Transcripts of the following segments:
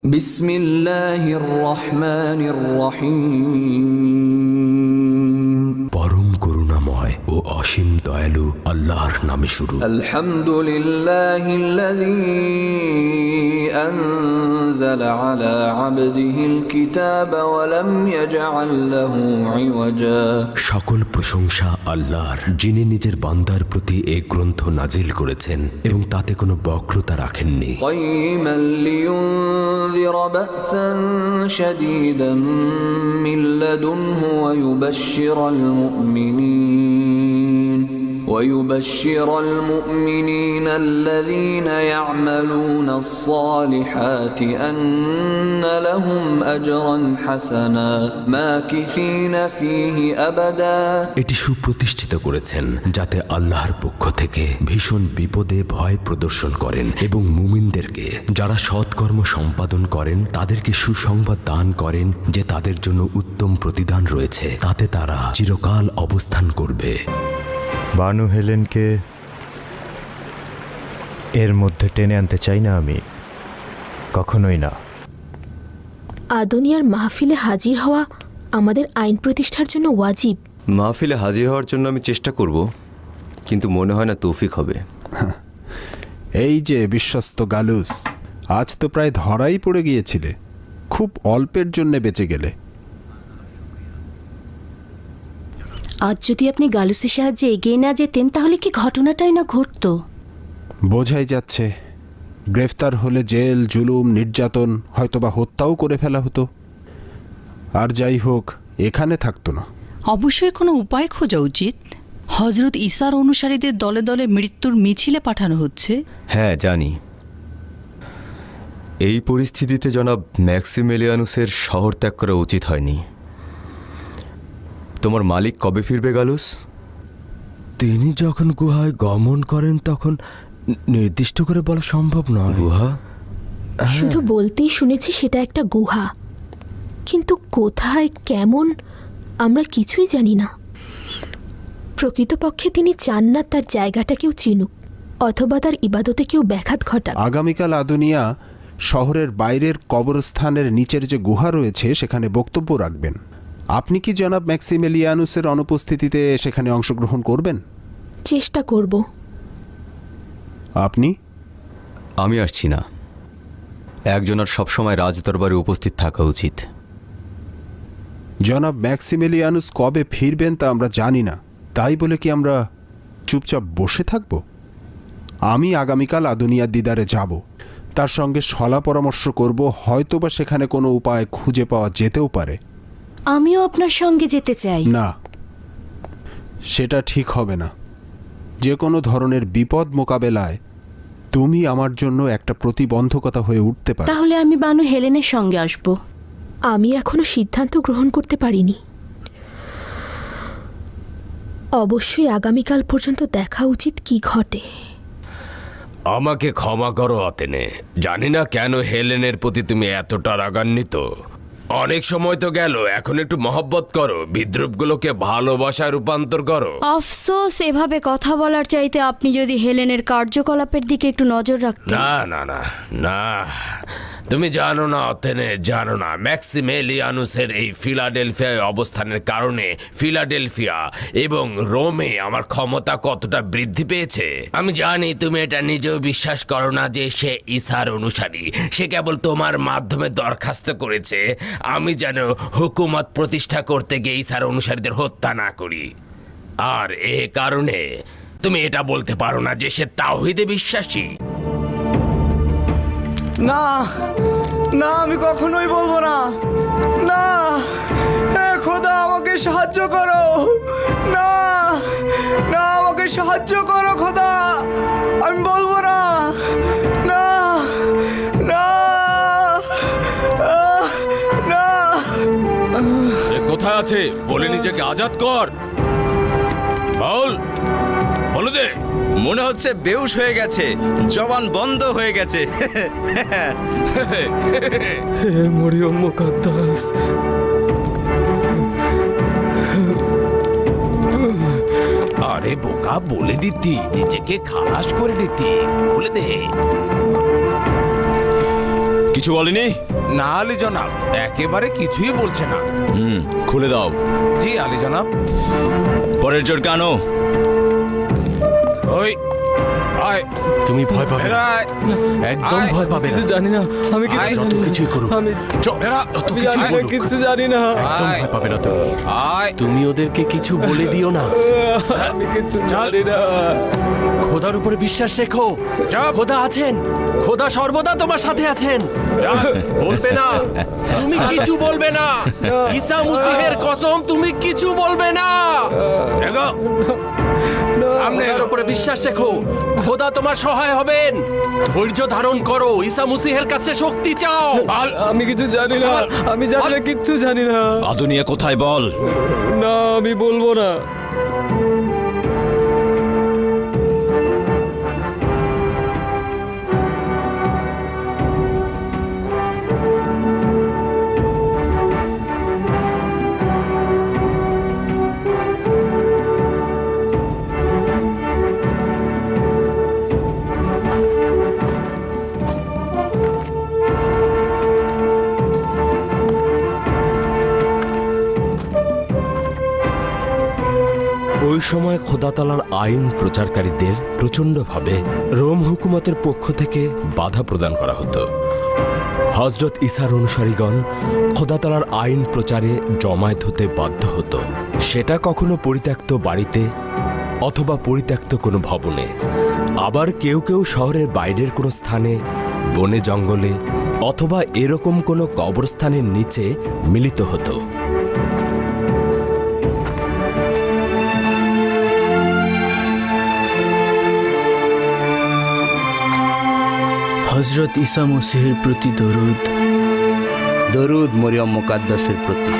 বিসমিল্লাহির রহমানির রহিম। পরম করুণাময় ও অসীম দয়ালু আল্লাহর নামে শুরু। আলহামদুলিল্লাহিল্লাযী আনজালা আলা আবদিহিল কিতাবা ওয়া লাম ইয়াজআল লাহু ইওয়াজা। সকল প্রশংসা আল্লাহর, যিনি নিজের বান্দার প্রতি এই গ্রন্থ নাজিল করেছেন এবং তাতে কোনো বক্রতা রাখেননি। কাইয়িমান লিয়ুনযিরা বা'সান শাদীদান মিন লাদুনহু ويبشر المؤمنين الذين يعملون الصالحات أن لهم أجرا حسنا ماكثين فيه أبدا। এটি সুপ্রতিষ্ঠিত করেছেন যাতে আল্লাহর পক্ষ থেকে ভীষণ বিপদে ভয় প্রদর্শন করেন এবং মুমিনদেরকে যারা সৎকর্ম সম্পাদন করেন তাদেরকে সুসংবাদ দান করেন যে তাদের জন্য উত্তম প্রতিদান রয়েছে, তাতে তারা চিরকাল অবস্থান করবে। বানু হেলেনকে এর মধ্যে টেনে আনতে চাই না আমি, কখনোই না। আদুনিয়ার মাহফিলে হাজির হওয়া আমাদের আইন প্রতিষ্ঠার জন্য ওয়াজিব। মাহফিলে হাজির হওয়ার জন্য আমি চেষ্টা করব, কিন্তু মনে হয় না তৌফিক হবে। এই যে বিশ্বস্ত গালুস, আজ তো প্রায় ধরাই পড়ে গিয়েছিলে, খুব অল্পের জন্য বেঁচে গেলে। আজ যদি আপনি গালুসের সাহায্যে এগিয়ে না যেতেন তাহলে কি ঘটনাটাই না ঘটতো। বোঝাই যাচ্ছে গ্রেফতার হলে জেল, জুলুম, নির্যাতন, হয়তোবা হত্যাও করে ফেলা হতো। আর যাই হোক, এখানে থাকতো না। অবশ্যই কোনো উপায় খোঁজা উচিত। হজরত ঈসার অনুসারীদের দলে দলে মৃত্যুর মিছিলে পাঠানো হচ্ছে। হ্যাঁ জানি। এই পরিস্থিতিতে জনাব ম্যাক্সিমিলিয়ানুসের শহর ত্যাগ করা উচিত হয়নি। তোমার মালিক কবে ফিরবে গালুস? তিনি যখন গুহায় গমন করেন তখন নির্দিষ্ট করে বলা সম্ভব নয়। গুহা? শুধু বলতেই শুনেছি সেটা একটা গুহা, কিন্তু কোথায়, কেমন, আমরা কিছুই জানি না। প্রকৃতপক্ষে তিনি চান না তার জায়গাটা কেউ চিনুক অথবা তার ইবাদতে কেউ ব্যাঘাত ঘটাক। আগামীকাল আদুনিয়া শহরের বাইরের কবরস্থানের নিচের যে গুহা রয়েছে সেখানে বক্তব্য রাখবেন। আপনি কি জনাব ম্যাক্সিমিলিয়ানুসের অনুপস্থিতিতে সেখানে অংশগ্রহণ করবেন? চেষ্টা করব। আপনি? আমি আসছি না। একজনের সবসময় রাজদরবারে উপস্থিত থাকা উচিত। জনাব ম্যাক্সিমিলিয়ানুস কবে ফিরবেন তা আমরা জানি না, তাই বলে কি আমরা চুপচাপ বসে থাকব? আমি আগামীকাল আদুনিয়ার দিদারে যাব, তার সঙ্গে সলা পরামর্শ করব, হয়তোবা সেখানে কোনো উপায় খুঁজে পাওয়া যেতেও পারে। আমিও আপনার সঙ্গে যেতে চাই। না, সেটা ঠিক হবে না। যে কোনো ধরনের বিপদ মোকাবেলায় তুমি আমার জন্য একটা প্রতিবন্ধকতা হয়ে উঠতে পারো। তাহলে আমি বানু হেলেনের সঙ্গে আসব। আমি এখনো সিদ্ধান্ত গ্রহণ করতে পারিনি। অবশ্যই আগামীকাল পর্যন্ত দেখা উচিত কি ঘটে। আমাকে ক্ষমা করো আতেনে, জানি না কেন হেলেনের প্রতি তুমি এতটা রাগান্বিত। অনেক সময় তো গেল, এখন একটু মহব্বত করো, বিদ্রুপগুলোকে ভালোবাসায় রূপান্তর করো। আফসোস, এভাবে কথা বলার চাইতে আপনি যদি হেলেনের কার্যকলাপের দিকে একটু নজর রাখতেন। না না না না, তুমি জানো না অথেনে, জানো না ম্যাক্সিমিলিয়ানুসের এই ফিলাডেলফিয়ায় অবস্থানের কারণে ফিলাডেলফিয়া এবং রোমে আমার ক্ষমতা কতটা বৃদ্ধি পেয়েছে। আমি জানি তুমি এটা নিজেও বিশ্বাস করো না যে সে ঈসার অনুসারী। সে কেবল তোমার মাধ্যমে দরখাস্ত করেছে আমি যেন হুকুমত প্রতিষ্ঠা করতে গিয়ে ঈসার অনুসারীদের হত্যা না করি। আর এ কারণে তুমি এটা বলতে পারো না যে সে তাওহীদে বিশ্বাসী। না না, আমি কখনোই বলবো না। না, হে খোদা আমাকে সাহায্য করো। না না, আমাকে সাহায্য করো খোদা, আমি বলবো না। না না না। কোথায় আছে বলে নিজেকে আজাদ কর, বল, বলে দে। মনে হচ্ছে বেহুশ হয়ে গেছে, জবান বন্ধ হয়ে গেছে। হে মরিয়ম মুকাদ্দাস, আরে বোকা, বলে দিতি, নিজেকে খালাস করে নিতি, বলে দে। কিছু বলেনি? না আলী জনাব, একেবারে কিছুই বলছে না। খুলে দাও। জি আলী জনাব। পরের জোর কানো। ওই আয়, তুমি ভয় পাবে না, আয়, একদম আয়। ভয় পাবে না। কিছু জানি না, আমি কিছু আয়, জানি না। কিছুই করো, আমি এরা, যত আমি কিছুই জানি না, বলুক, কিছু জানি না। একদম আয়। ভয় পাবে না তুমি। আয়, তুমি ওদেরকে কিছু বলে দিও না। আমি কিছু জানি না। খোদার উপরে বিশ্বাস রেখো। চুপ। খোদা আছেন, খোদা সর্বদা তোমার সাথে আছেন। বলবে না, তুমি কিছু বলবে না। ঈসা মসিহের কসম, তুমি কিছু বলবে না। এগো। খোদার উপরে বিশ্বাস রেখো, খোদা তোমার সহায় হবেন। ধৈর্য ধারণ করো, ঈসা মসিহের কাছে শক্তি চাও। আমি কিছু জানি না, আমি জানি না, কিচ্ছু জানি না। আদুনিয়া কোথায় বল? না, আমি বলবো না। ওই সময় খোদাতালার আইন প্রচারকারীদের প্রচণ্ডভাবে রোম হুকুমতের পক্ষ থেকে বাধা প্রদান করা হতো। হজরত ঈসার অনুসারীগণ খোদাতালার আইন প্রচারে জমায়েত হতে বাধ্য হতো, সেটা কখনো পরিত্যক্ত বাড়িতে অথবা পরিত্যক্ত কোনো ভবনে, আবার কেউ কেউ শহরের বাইরের কোনো স্থানে, বনে জঙ্গলে অথবা এরকম কোনো কবরস্থানের নিচে মিলিত হতো। হজরত ঈসা মসিহের প্রতি দরুদ। দরুদ মরিয়ম মুকাদ্দাসের প্রতি।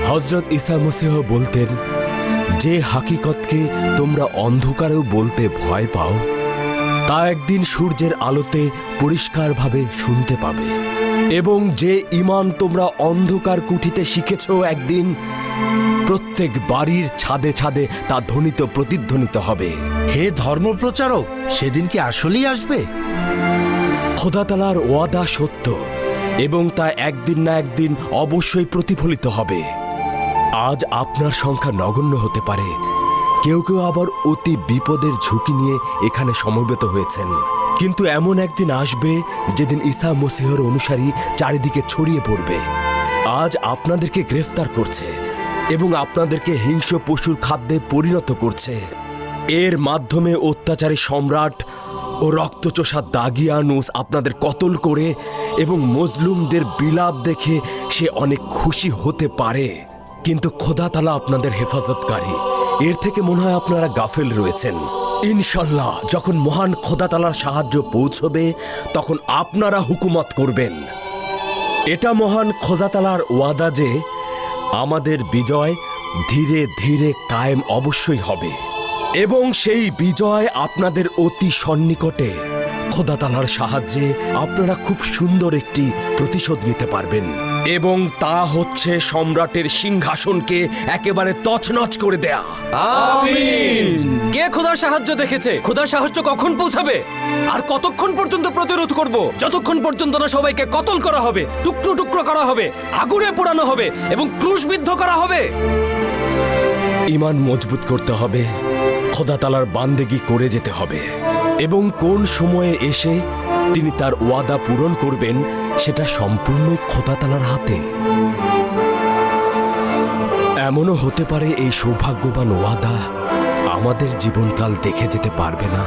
হজরত ঈসা মসিহ বলতেন, যে হাকিকতকে তোমরা অন্ধকারেও বলতে ভয় পাও, তা একদিন সূর্যের আলোতে পরিষ্কারভাবে শুনতে পাবে, এবং যে ঈমান তোমরা অন্ধকার কুঠিতে শিখেছ, একদিন প্রত্যেক বাড়ির ছাদে ছাদে তা ধ্বনিত প্রতিধ্বনিত হবে। হে ধর্মপ্রচারক, সেদিন কি আসলেই আসবে? খোদাতালার ওয়াদা সত্য, এবং তা একদিন না একদিন অবশ্যই প্রতিফলিত হবে। আজ আপনার সংখ্যা নগণ্য হতে পারে, কেউ কেউ আবার অতি বিপদের ঝুঁকি নিয়ে এখানে সমবেত হয়েছেন, কিন্তু এমন একদিন আসবে যেদিন ঈসা মসিহের অনুসারী চারিদিকে ছড়িয়ে পড়বে। আজ আপনাদেরকে গ্রেফতার করছে এবং আপনাদেরকে হিংস্র পশুর খাদ্যে পরিণত করছে। এর মাধ্যমে অত্যাচারী সম্রাট ও রক্তচোষা দাগিয়ানুস আপনাদের কতল করে এবং মজলুমদের বিলাপ দেখে সে অনেক খুশি হতে পারে, কিন্তু খোদা তাআলা আপনাদের হেফাজতকারী। এর থেকে মনে হয় আপনারা গাফেল রয়েছেন। ইনশাল্লাহ যখন মহান খোদা তাআলার সাহায্য পৌঁছবে, তখন আপনারা হুকুমত করবেন। এটা মহান খোদা তাআলার ওয়াদা যে আমাদের বিজয় ধীরে ধীরে কায়েম অবশ্যই হবে, এবং সেই বিজয় আপনাদের অতি সন্নিকটে। খোদা তাআলার সাহায্যে আপনারা খুব সুন্দর একটি প্রতিশোধ নিতে পারবেন, এবং তা হচ্ছে সম্রাটের সিংহাসনকে একেবারে তছনছ করে দেয়া। আমিন। কে খোদার সাহায্য দেখেছে? খোদার সাহায্য কখন পৌঁছাবে? আর কতক্ষণ পর্যন্ত প্রতিরোধ করব? যতক্ষণ পর্যন্ত না সবাইকে কতল করা হবে, টুকরো টুকরো করা হবে, আগুনে পোড়ানো হবে এবং ক্রুশবিদ্ধ করা হবে। ঈমান মজবুত করতে হবে, খোদা তাআলার বান্দেগি করে যেতে হবে, এবং কোন সময়ে এসে তিনি তার ওয়াদা পূরণ করবেন সেটা সম্পূর্ণই খোদা তাআলার হাতে। এমনও হতে পারে এই সৌভাগ্যবান ওয়াদা আমাদের জীবনকাল দেখে যেতে পারবে না।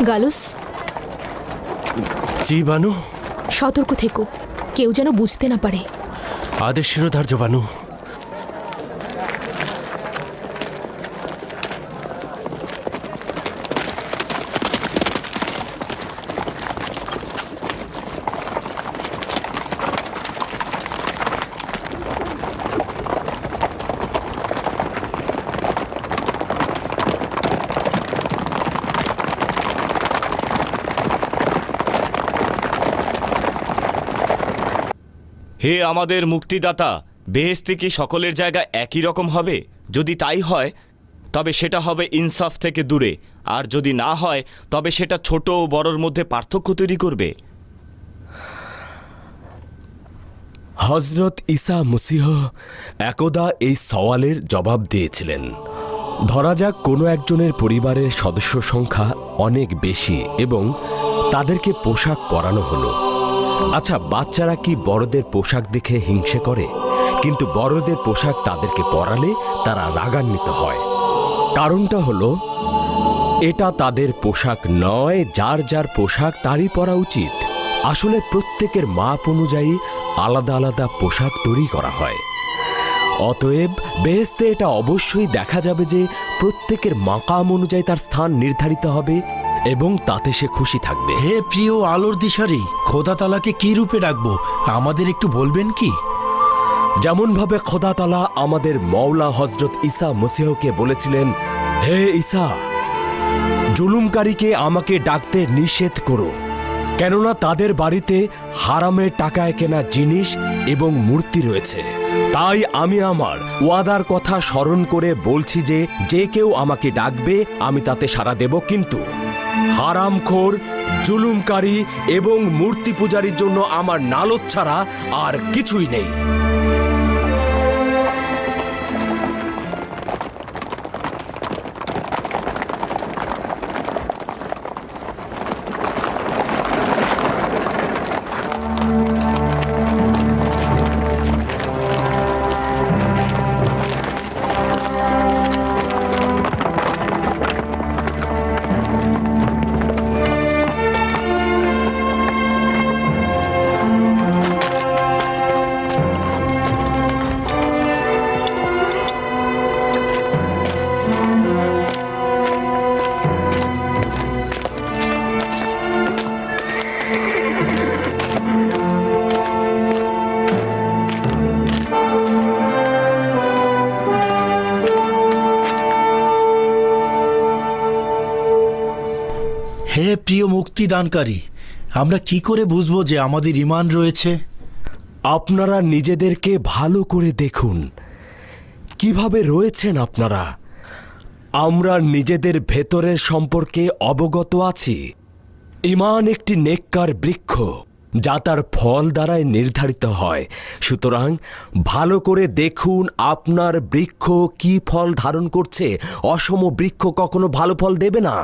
গালুস, জি বানু, সতর্ক থেকো, কেউ যেন বুঝতে না পারে। আদেশ শিরোধার্য বানু। হে আমাদের মুক্তিদাতা, বেহেশতে কি সকলের জায়গা একই রকম হবে? যদি তাই হয় তবে সেটা হবে ইনসাফ থেকে দূরে, আর যদি না হয় তবে সেটা ছোট ও বড়র মধ্যে পার্থক্য তৈরি করবে। হজরত ঈসা মসিহ একদা এই সওয়ালের জবাব দিয়েছিলেন। ধরা যাক কোনো একজনের পরিবারের সদস্য সংখ্যা অনেক বেশি এবং তাদেরকে পোশাক পরানো হলো। আচ্ছা, বাচ্চারা কি বড়দের পোশাক দেখে হিংসে করে? কিন্তু বড়দের পোশাক তাদেরকে পরালে তারা রাগান্বিত হয়। কারণটা হলো এটা তাদের পোশাক নয়, যার যার পোশাক তারই পরা উচিত। আসলে প্রত্যেকের মাপ অনুযায়ী আলাদা আলাদা পোশাক তৈরি করা হয়। অতএব বেহেশতে এটা অবশ্যই দেখা যাবে যে প্রত্যেকের মাকাম অনুযায়ী তার স্থান নির্ধারিত হবে এবং তাতে সে খুশি থাকবে। হে প্রিয় আলোর দিশারি, খোদা তালাকে কি রূপে ডাকবো আমাদের একটু বলবেন কি? যেমনভাবে খোদা তাআলা আমাদের মওলা হজরত ঈসা মসিহকে বলেছিলেন, হে ঈসা, জুলুমকারীকে আমাকে ডাকতে নিষেধ করো, কেননা তাদের বাড়িতে হারামের টাকায় কেনা জিনিস এবং মূর্তি রয়েছে। তাই আমি আমার ওয়াদার কথা স্মরণ করে বলছি যে যে কেউ আমাকে ডাকবে আমি তাতে সাড়া দেব, কিন্তু হারামখোর, জুলুমকারী এবং মূর্তি পূজারীর জন্য আমার নালত ছাড়া আর কিছুই নেই। হে প্রিয় মুক্তিদানকারী, আমরা কি করে বুঝবো যে আমাদের ঈমান রয়েছে? আপনারা নিজেদেরকে ভালো করে দেখুন, কিভাবে রয়েছেন আপনারা। আমরা নিজেদের ভেতরের সম্পর্কে অবগত আছি। ঈমান একটি নেককার বৃক্ষ, যা তার ফল দ্বারাই নির্ধারিত হয়। সুতরাং ভালো করে দেখুন আপনার বৃক্ষ কি ফল ধারণ করছে। অসম বৃক্ষ কখনো ভালো ফল দেবে না।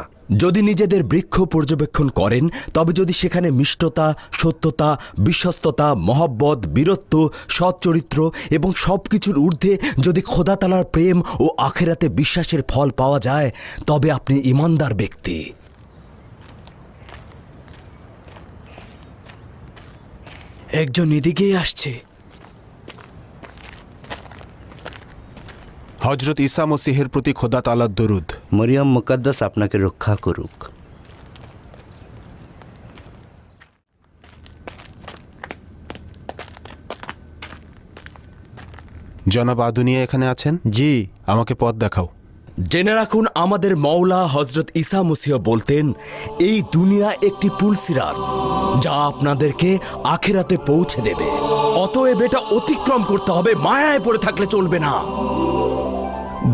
যদি নিজেদের বৃক্ষ পর্যবেক্ষণ করেন, তবে যদি সেখানে মিষ্টতা, সত্যতা, বিশ্বস্ততা, মহব্বত, বীরত্ব, সৎ চরিত্র এবং সব কিছুর ঊর্ধ্বে যদি খোদা তাআলার প্রেম ও আখিরাতে বিশ্বাসের ফল পাওয়া যায়, তবে আপনি ঈমানদার ব্যক্তি। একজন এদিকেই আসছে। হজরত ঈসা মসিহের প্রতি খোদা তাআলার দরুদ। মরিয়ম মুকদ্দাস আপনাকে রক্ষা করুক। জনাব আদুনিয়া এখানে আছেন? জি। আমাকে পথ দেখাও। জেনে রাখুন, আমাদের মওলা হজরত ঈসা মসিহ বলতেন, এই দুনিয়া একটি পুলসিরাত যা আপনাদেরকে আখিরাতে পৌঁছে দেবে। অতএব এটা অতিক্রম করতে হবে, মায়ায় পড়ে থাকলে চলবে না।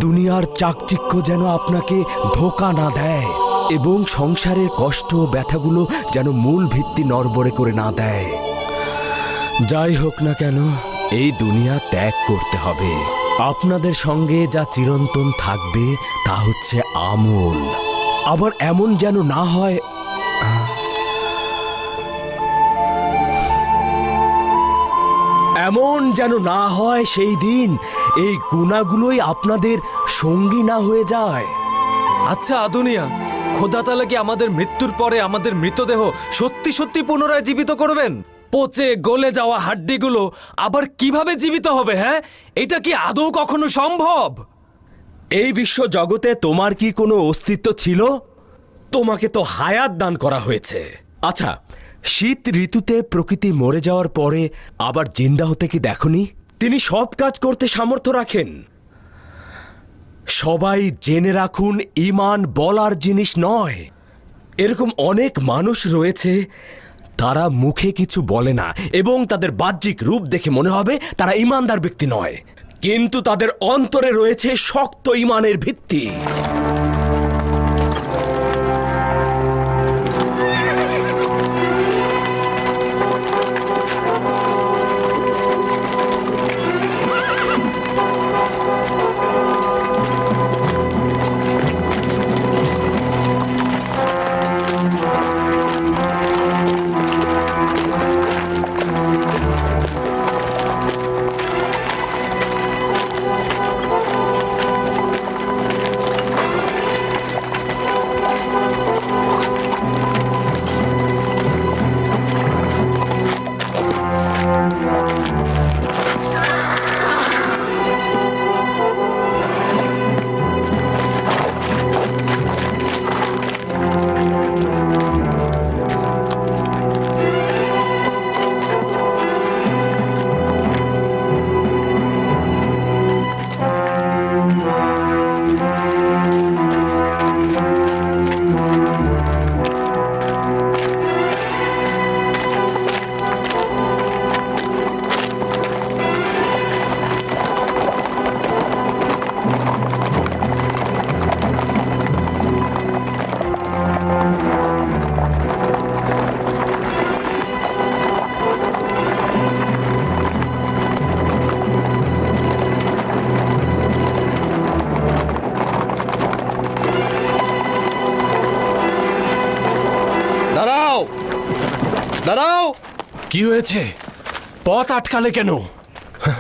দুনিয়ার চাকচিক্য যেন আপনাকে ধোঁকা না দেয় এবং সংসারের কষ্ট ও ব্যথাগুলো যেন মূল ভিত্তি নড়বড়ে করে না দেয়। যাই হোক না কেন, এই দুনিয়া ত্যাগ করতে হবে। আপনাদের সঙ্গে যা চিরন্তন থাকবে তা হচ্ছে আমল। আবার এমন যেন না হয় সেই দিন এই গুনাহগুলোই আপনাদের সঙ্গী না হয়ে যায়। আচ্ছা আদুনিয়া, খোদা তাআলা কি আমাদের মৃত্যুর পরে আমাদের মৃতদেহ সত্যি সত্যি পুনরায় জীবিত করবেন? পচে গলে যাওয়া হাড্ডিগুলো আবার কিভাবে জীবিত হবে? হ্যাঁ, এটা কি আদৌ কখনো সম্ভব? এই বিশ্ব জগতে তোমার কি কোনো অস্তিত্ব ছিল? তোমাকে তো হায়াত দান করা হয়েছে। আচ্ছা, শীত ঋতুতে প্রকৃতি মরে যাওয়ার পরে আবার জিন্দা হতে কি দেখনি? তিনি সব কাজ করতে সামর্থ্য রাখেন। সবাই জেনে রাখুন, ঈমান বলার জিনিস নয়। এরকম অনেক মানুষ রয়েছে, তারা মুখে কিছু বলে না এবং তাদের বাহ্যিক রূপ দেখে মনে হবে তারা ঈমানদার ব্যক্তি নয়, কিন্তু তাদের অন্তরে রয়েছে শক্ত ঈমানের ভিত্তি। দাঁড়াও, দাঁড়াও। কি হয়েছে? পথ আটকালে কেন?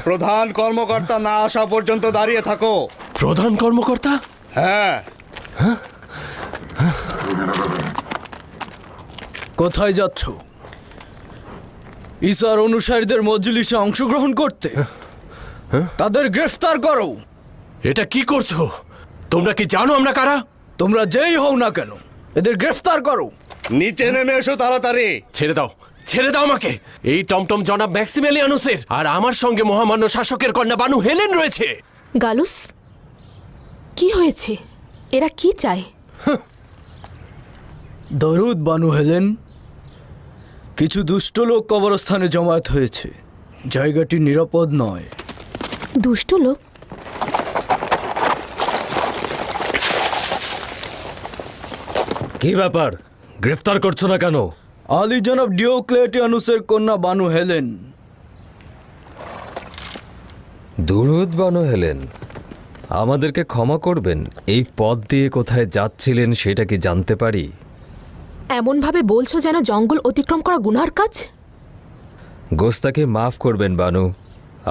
প্রধান কর্মকর্তা না আসা পর্যন্ত দাঁড়িয়ে থাকো। প্রধান কর্মকর্তা? হ্যাঁ। কোথায় যাচ্ছ? ঈসার অনুসারীদের মজলিসে অংশগ্রহণ করতে? তাদের গ্রেফতার করো। এটা কি করছো? তোমরা কি জানো আমরা কারা? তোমরা যেই হও না কেন, এদের গ্রেফতার করো। নিচে নেমে এসো তাড়াতাড়ি। ছেড়ে দাও, ছেড়ে দাও আমাকে। এই টমটম জনাব ম্যাক্সিমেলিয়ানুসের আর আমার সঙ্গে মহামান্য শাসকের কন্যা বানু হেলেন রয়েছে। গালুস, কি হয়েছে? এরা কি চায়? দরুদ বানু হেলেন। কিছু দুষ্ট লোক কবরস্থানে জমায়েত হয়েছে। জায়গাটি নিরাপদ নয়। দুষ্ট লোক? কি ব্যাপার, গ্রেফতার করছো না কেন? আলী জনাব ডিওক্লেটিয়ানুসের কন্যা বানু হেলেন। দুরুদ বানু হেলেন, আমাদেরকে ক্ষমা করবেন, এই পথ দিয়ে কোথায় যাচ্ছিলেন সেটা কি জানতে পারি? এমনভাবে বলছো যেন জঙ্গল অতিক্রম করা গুনার কাজ। গোস্তাকে মাফ করবেন বানু,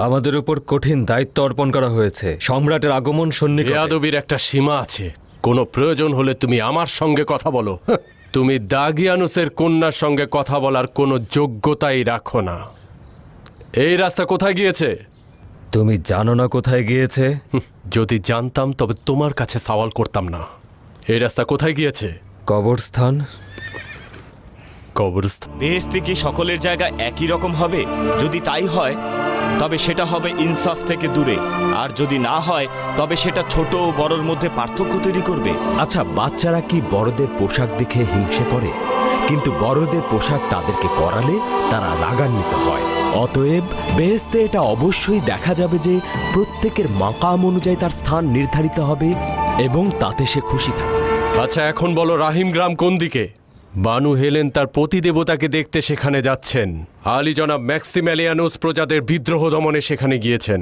আমাদের উপর কঠিন দায়িত্ব অর্পণ করা হয়েছে। সম্রাটের আগমন সন্নিকটে। বেয়াদবির একটা সীমা আছে। কোনো প্রয়োজন হলে তুমি আমার সঙ্গে কথা বলো। তুমি দাগিয়ানুসের কন্যার সঙ্গে কথা বলার কোনো যোগ্যতাই রাখো না। এই রাস্তা কোথায় গিয়েছে? তুমি জানো না কোথায় গিয়েছে? যদি জানতাম তবে তোমার কাছে সওয়াল করতাম না। এই রাস্তা কোথায় গিয়েছে? কবরস্থান। কবরস্থান? বেহেশতে কি সকলের জায়গা একই রকম হবে? যদি তাই হয় তবে সেটা হবে ইনসাফ থেকে দূরে, আর যদি না হয় তবে সেটা ছোট ও বড়র মধ্যে পার্থক্য তৈরি করবে। আচ্ছা, বাচ্চারা কি বড়দের পোশাক দেখে হিংসে করে? কিন্তু বড়দের পোশাক তাদেরকে পরালে তারা রাগান্বিত হয়। অতএব বেহেশতে এটা অবশ্যই দেখা যাবে যে প্রত্যেকের মাকাম অনুযায়ী তার স্থান নির্ধারিত হবে এবং তাতে সে খুশি থাকবে। আচ্ছা, এখন বলো রাহিম গ্রাম কোন দিকে? বানু হেলেন তার প্রতিদেবতাকে দেখতে সেখানে যাচ্ছেন। আলী জনাব ম্যাক্সিমেলিয়ানুস প্রজাদের বিদ্রোহ দমনে সেখানে গিয়েছেন।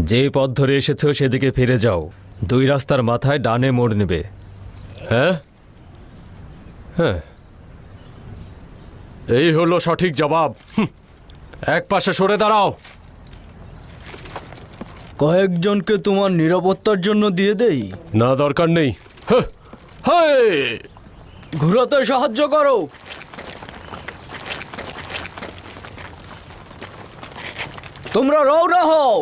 যে পথ ধরে এসেছো সেদিকে ফিরে যাও। 2 রাস্তার মাথায় ডানে মোড় নেবে। হ্যাঁ হ্যাঁ, এই হলো সঠিক জবাব। এক পাশে সরে দাঁড়াও। কয়েকজনকে তোমার নিরাপত্তার জন্য দিয়ে দেই? না, দরকার নেই। ঘুরাতে সাহায্য করো। তোমরা রওনা হও।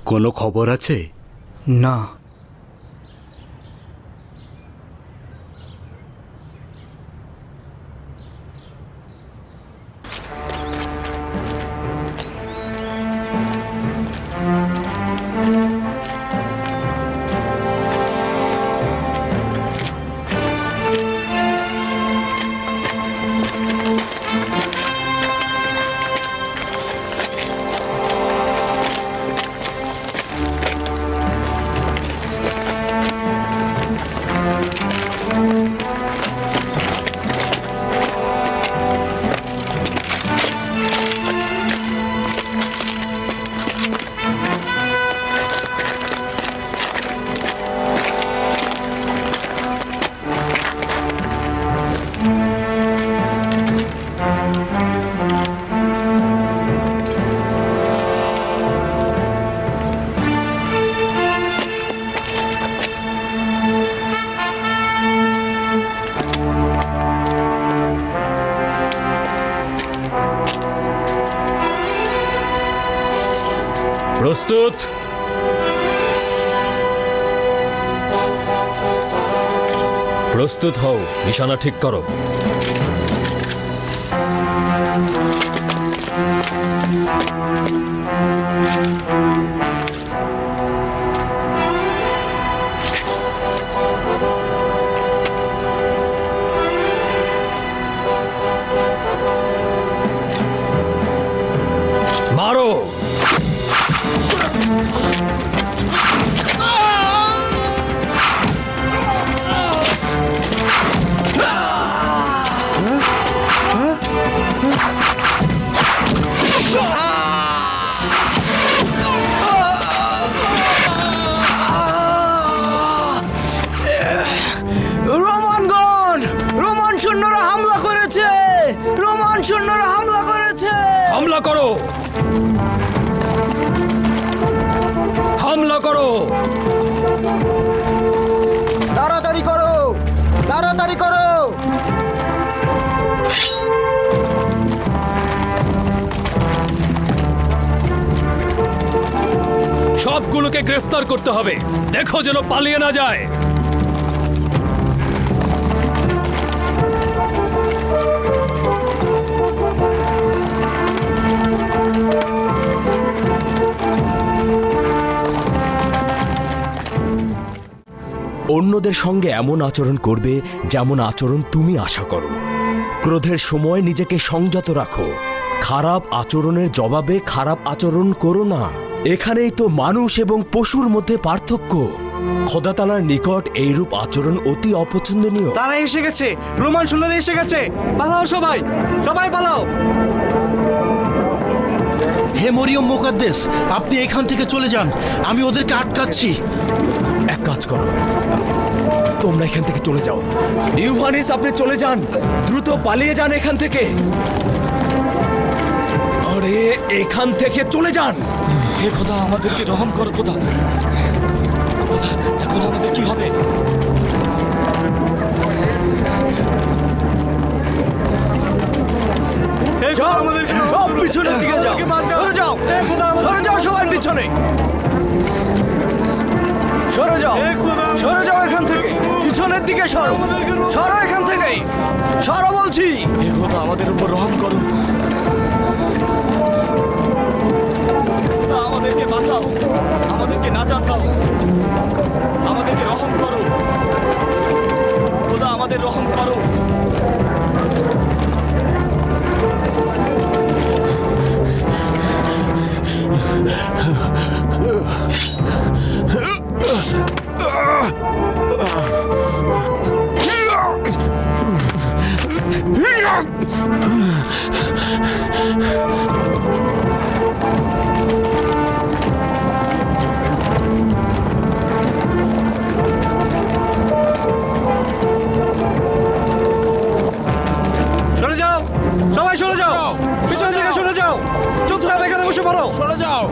কোনো খবর আছে? না। প্রস্তুত। প্রস্তুত হও, নিশানা ঠিক করো। মারো। রোমানগণ, রোমান সৈন্যরা হামলা করেছে। রোমান সৈন্যরা হামলা করেছে। হামলা করো, হামলা করো, তাড়াতাড়ি করো, তাড়াতাড়ি করো। সবগুলোকে গ্রেফতার করতে হবে। দেখো যেন পালিয়ে না যায়। অন্যদের সঙ্গে এমন আচরণ করবে যেমন আচরণ তুমি আশা করো। ক্রোধের সময় নিজেকে সংযত রাখো। খারাপ আচরণের জবাবে খারাপ আচরণ করো না। এখানেই তো মানুষ এবং পশুর মধ্যে পার্থক্য। খোদা তাআলার নিকট এইরূপ আচরণ অতি অপছন্দনীয়। তারা এসে গেছে, রোমান সৈন্যরা এসে গেছে। পালাও সবাই, সবাই পালাও। হে মরিয়ম মুকাদ্দেস, আপনি এখান থেকে চলে যান, আমি ওদেরকে আটকাচ্ছি। এক কাজ করো, তোমরা এখান থেকে চলে যাও। ইউহানিস, আপনি চলে যান, দ্রুত পালিয়ে যান এখান থেকে। আরে এখান থেকে চলে যান। হে খোদা, আমাদেরকে রহম করো খোদা। খোদা, এখন আমাদের কি হবে? সব পিছনের দিকে যাও, সরে যাও, সরে যাও সবাই পিছনে। সরে যাও, সরে যাও এখান থেকে, পিছনের দিকে সরো, সরো এখান থেকে, সরো বলছি। হে খোদা, আমাদের উপর রহম করো। চলে যাও, সবাই চলে যাও, পিছন দিকে সরে যাও, চুপচাপ এখানে বসে পড়ো। সরে যাও,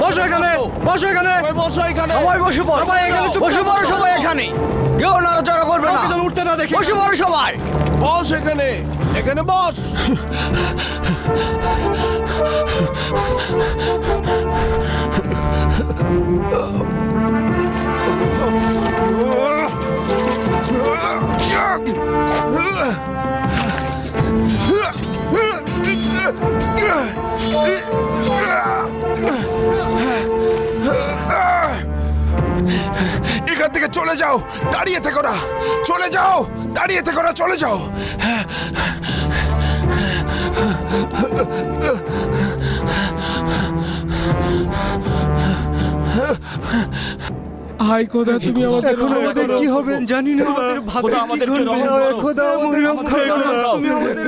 বসো এখানে, বসো এখানে, বসো এখানে। সবাই বসে পড়ো, সবাই এখানে বসে পড়ো, সবাই এখানে, কেউ নড়াচড়া করবে না, কেউ উঠতে না দেখি, বসে পড়ো সবাই। বস এখানে, এখানে বস। এখান থেকে চলে যাও, দাঁড়িয়ে থেকো না, চলে যাও, দাঁড়িয়ে থেকো না, চলে যাও। হাই খোদা, তুমি আমাদের এখন আমাদের কি হবে জানি না, আমাদের ভাগ্য আমাদেরকে রহম করো, খোদা আমাদের রক্ষা করো, তুমি আমাদের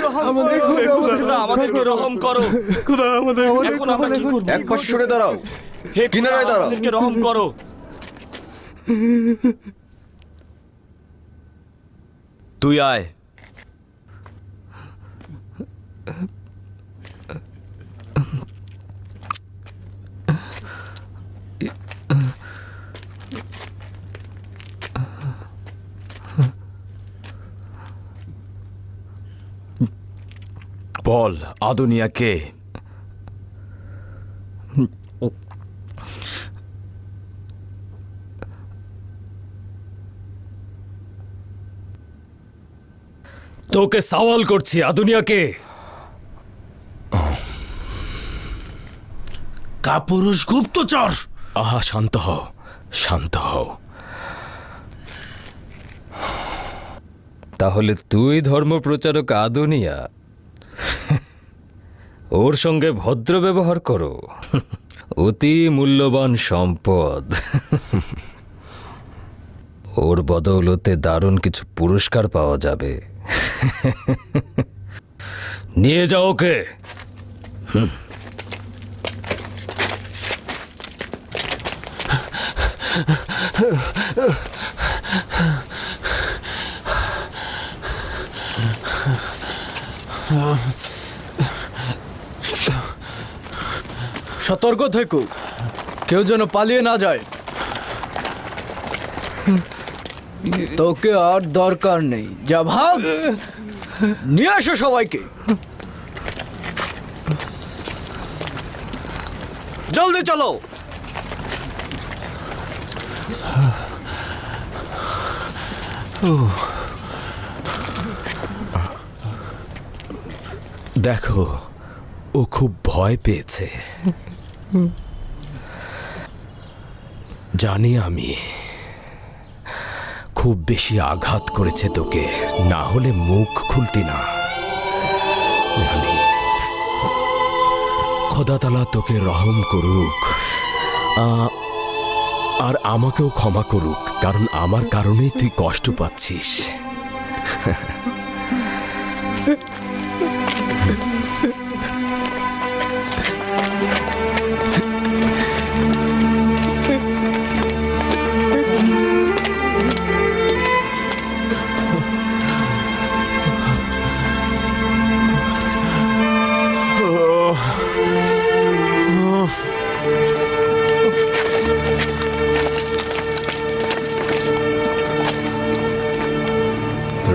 আমাদেরকে রহম করো, খোদা আমাদের এখন আমরা কি করব? এক পাশে সরে দাঁড়াও, হে কিনারায় দাঁড়াও। আমাদেরকে রহম করো। তুই আয়। বল, আদুনিয়া কে? তোকে সওয়াল করছি, আদুনিয়াকে। কাপুরুষ গুপ্তচর! আহা, শান্ত হও, শান্ত হও। তাহলে তুই ধর্মপ্রচারক আদুনিয়া, ওর সঙ্গে ভদ্র ব্যবহার করো। অতি মূল্যবান সম্পদ। ওর বদৌলতে দারুণ কিছু পুরস্কার পাওয়া যাবে। নিয়ে যাও ওকে। সতর্ক থেকো, কেউ যেন পালিয়ে না যায়। তোকে আর দরকার নেই, যা ভাগ, নিয়ে আসো সবাইকে, জলদি চলো। দেখো, ও খুব ভয় পেয়েছে। জানি আমি, খুব বেশি আঘাত করেছে তোকে, না হলে মুখ খুলতি না। জানি। খোদা তাআলা তোকে রহম করুক, আর আমাকেও ক্ষমা করুক, কারণ আমার কারণেই তুই কষ্ট পাচ্ছিস।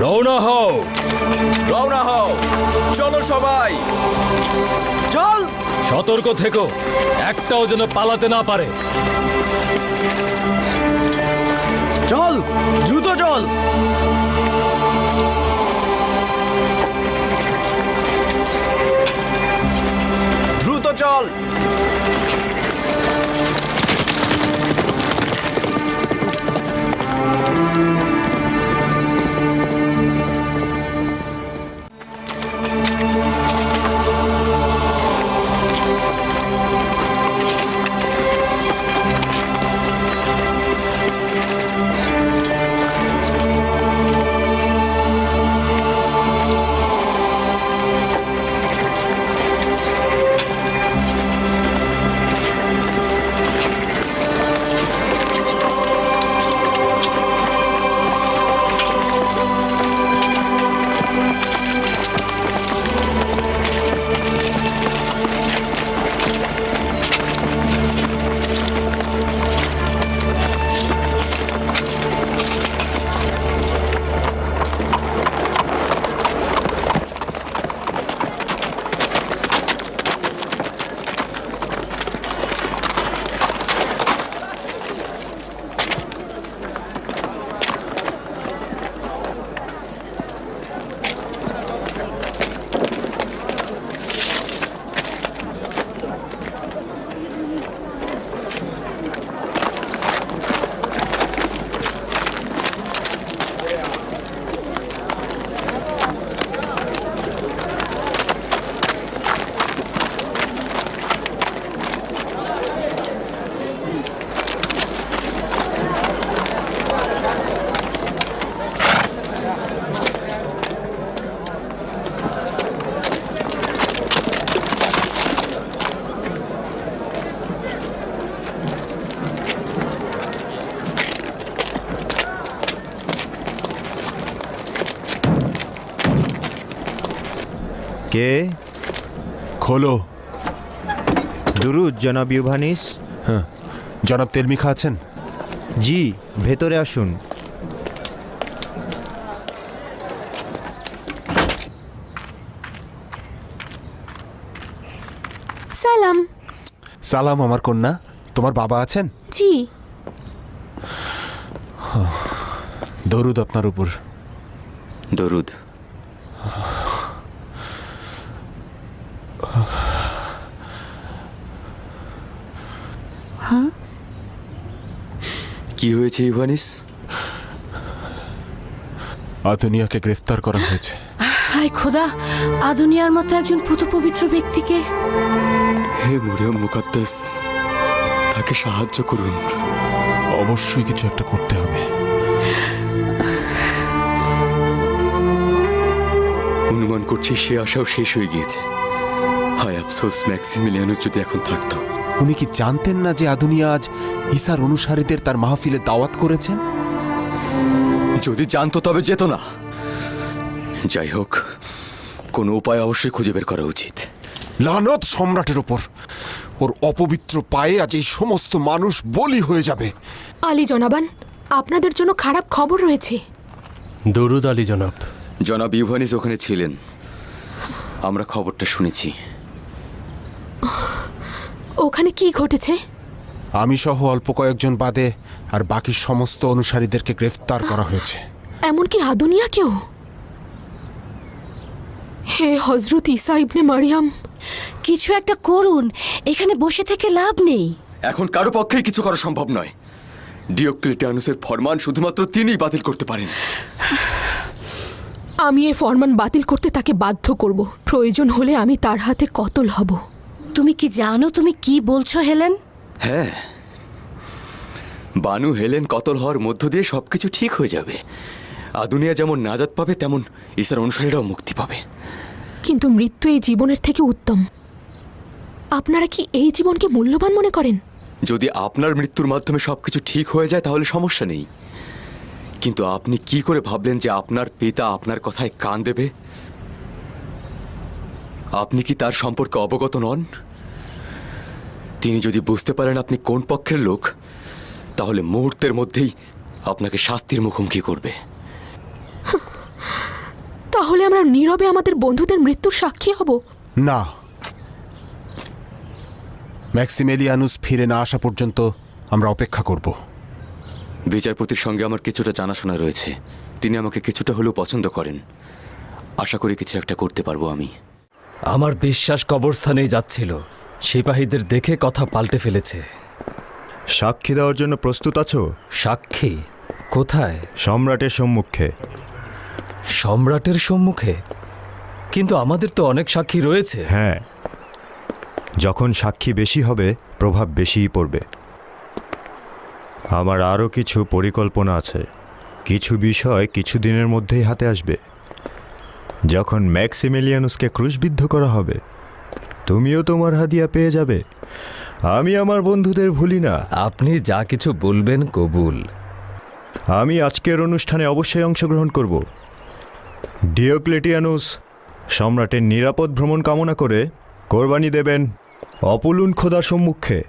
রওনা হও, রওনা হও, চলো সবাই। চল। সতর্ক থেকো, একটাও যেন পালাতে না পারে। চল, দ্রুত চল। দ্রুত চল। কে? খোলো। দুরুদ জনাব ইউভানিস। হ্যাঁ, জনাব তেলমিখা আছেন? জি, ভেতরে আসুন। সালাম। সালাম আমার কন্যা, তোমার বাবা আছেন? জি। দরুদ আপনার উপর। দরুদ। হ্যাঁ, কি হয়েছে ইভানিস? আদুনিয়াকে গ্রেফতার করা হয়েছে। হায় খোদা, আদুনিয়ার মতো একজন পুত পবিত্র ব্যক্তিকে। হে মরিয়ম মুকাদ্দাস, তাকে সাহায্য করুন। অবশ্যই কিছু একটা করতে হবে। অনুমান করছি সে আশাও শেষ হয়ে গিয়েছে। হায় আফসোস, ম্যাক্সিমিলিয়ানুস যদি এখন থাকতো। উনি কি জানতেন না যে আদুনিয়া আজ ঈসার অনুসারীদের তার মাহফিলে দাওয়াত করেছেন? যদি জানতো তবে যেত না। যাই হোক, কোনো উপায় অবশ্যই খুঁজে বের করা উচিত। লানত সম্রাটের ওপর! ওর অপবিত্র পায়ে আজ এই সমস্ত মানুষ বলি হয়ে যাবে। আলী জনাবান, আপনাদের জন্য খারাপ খবর রয়েছে। দরুদ আলী জনাব। জনাব ইউভানিস ওখানে ছিলেন, আমরা খবরটা শুনেছি। ওখানে কি ঘটেছে? আমি সহ অল্প কয়েকজন বাদে আর বাকি সমস্ত অনুসারীদেরকে গ্রেফতার করা হয়েছে। এমনকি আদুনিয়াকেও? হে হজরত ঈসা ইবনে মারিয়াম, কিছু একটা করুন, এখানে বসে থেকে লাভ নেই। এখন কারো পক্ষেই কিছু করা সম্ভব নয়। ডিওক্লেটিয়ানুসের ফরমান শুধুমাত্র তিনিই বাতিল করতে পারেন। আমি এই ফরমান বাতিল করতে তাকে বাধ্য করব। প্রয়োজন হলে আমি তার হাতে কতল হব। তুমি কি জানো তুমি কি বলছো হেলেন? হ্যাঁ, বানু হেলেন কতল হওয়ার মধ্য দিয়ে সবকিছু ঠিক হয়ে যাবে। আদুনিয়া যেমন নাজাত পাবে, তেমন ঈসার অনুসারীরাও মুক্তি পাবে। কিন্তু মৃত্যু এই জীবনের থেকে উত্তম। আপনারা কি এই জীবনকে মূল্যবান মনে করেন? যদি আপনার মৃত্যুর মাধ্যমে সবকিছু ঠিক হয়ে যায় তাহলে সমস্যা নেই, কিন্তু আপনি কি করে ভাবলেন যে আপনার পিতা আপনার কথায় কান দেবে? আপনি কি তার সম্পর্কে অবগত নন? তিনি যদি বুঝতে পারেন আপনি কোন পক্ষের লোক, তাহলে মুহূর্তের মধ্যেই আপনাকে শাস্তির মুখোমুখি করবে। তাহলে আমরা নীরবে আমাদের বন্ধুদের মৃত্যুর সাক্ষী হব? না, ম্যাক্সিমেলিয়ানুস ফিরে না আসা পর্যন্ত আমরা অপেক্ষা করব। বিচারপতির সঙ্গে আমার কিছুটা জানাশোনা রয়েছে, তিনি আমাকে কিছুটা হলেও পছন্দ করেন। আশা করি কিছু একটা করতে পারবো আমি। আমার বিশ্বাস কবরস্থানেই যাচ্ছিল, সিপাহীদের দেখে কথা পাল্টে ফেলেছে। সাক্ষী দেওয়ার জন্য প্রস্তুত আছো? সাক্ষী? কোথায়? সম্রাটের সম্মুখে। সম্রাটের সম্মুখে? কিন্তু আমাদের তো অনেক সাক্ষী রয়েছে। হ্যাঁ, যখন সাক্ষী বেশি হবে প্রভাব বেশিই পড়বে। আমার আরও কিছু পরিকল্পনা আছে। কিছু বিষয় কিছু দিনের মধ্যেই হাতে আসবে। যখন ম্যাক্সিমিলিয়ানুসকে ক্রুশবিদ্ধ করা হবে, তুমিও তোমার হাদিয়া পেয়ে যাবে। আমি আমার বন্ধুদের ভুলি না। আপনি যা কিছু বলবেন কবুল। আমি আজকের অনুষ্ঠানে অবশ্যই অংশগ্রহণ করব। ডিওক্লেটিয়ানুস সম্রাটের নিরাপদ ভ্রমণ কামনা করে কোরবানি দেবেন অপুলুন খোদার সম্মুখে।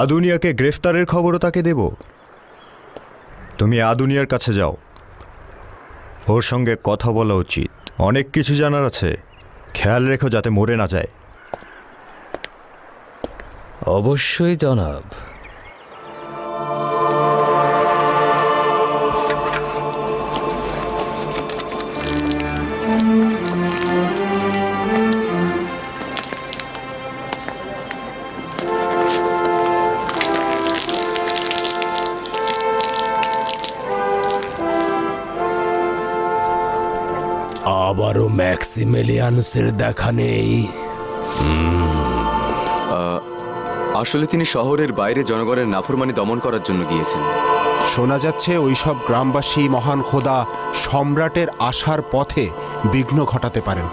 আদুনিয়াকে গ্রেফতারের খবরও তাকে দেব। তুমি আদুনিয়ার কাছে যাও, ওর সঙ্গে কথা বলা উচিত। অনেক কিছু জানার আছে, খেয়াল রেখো যাতে মরে না যায়। অবশ্যই জনাব। আবারও ম্যাক্সিমিলিয়ানুসের দেখা নেই। আসলে তিনি শহরের বাইরে জনগণের নাফরমানি দমন করার জন্য গিয়েছেন। শোনা যাচ্ছে ওইসব গ্রামবাসী মহান খোদা সম্রাটের আসার পথে বিঘ্ন ঘটাতে পারেন।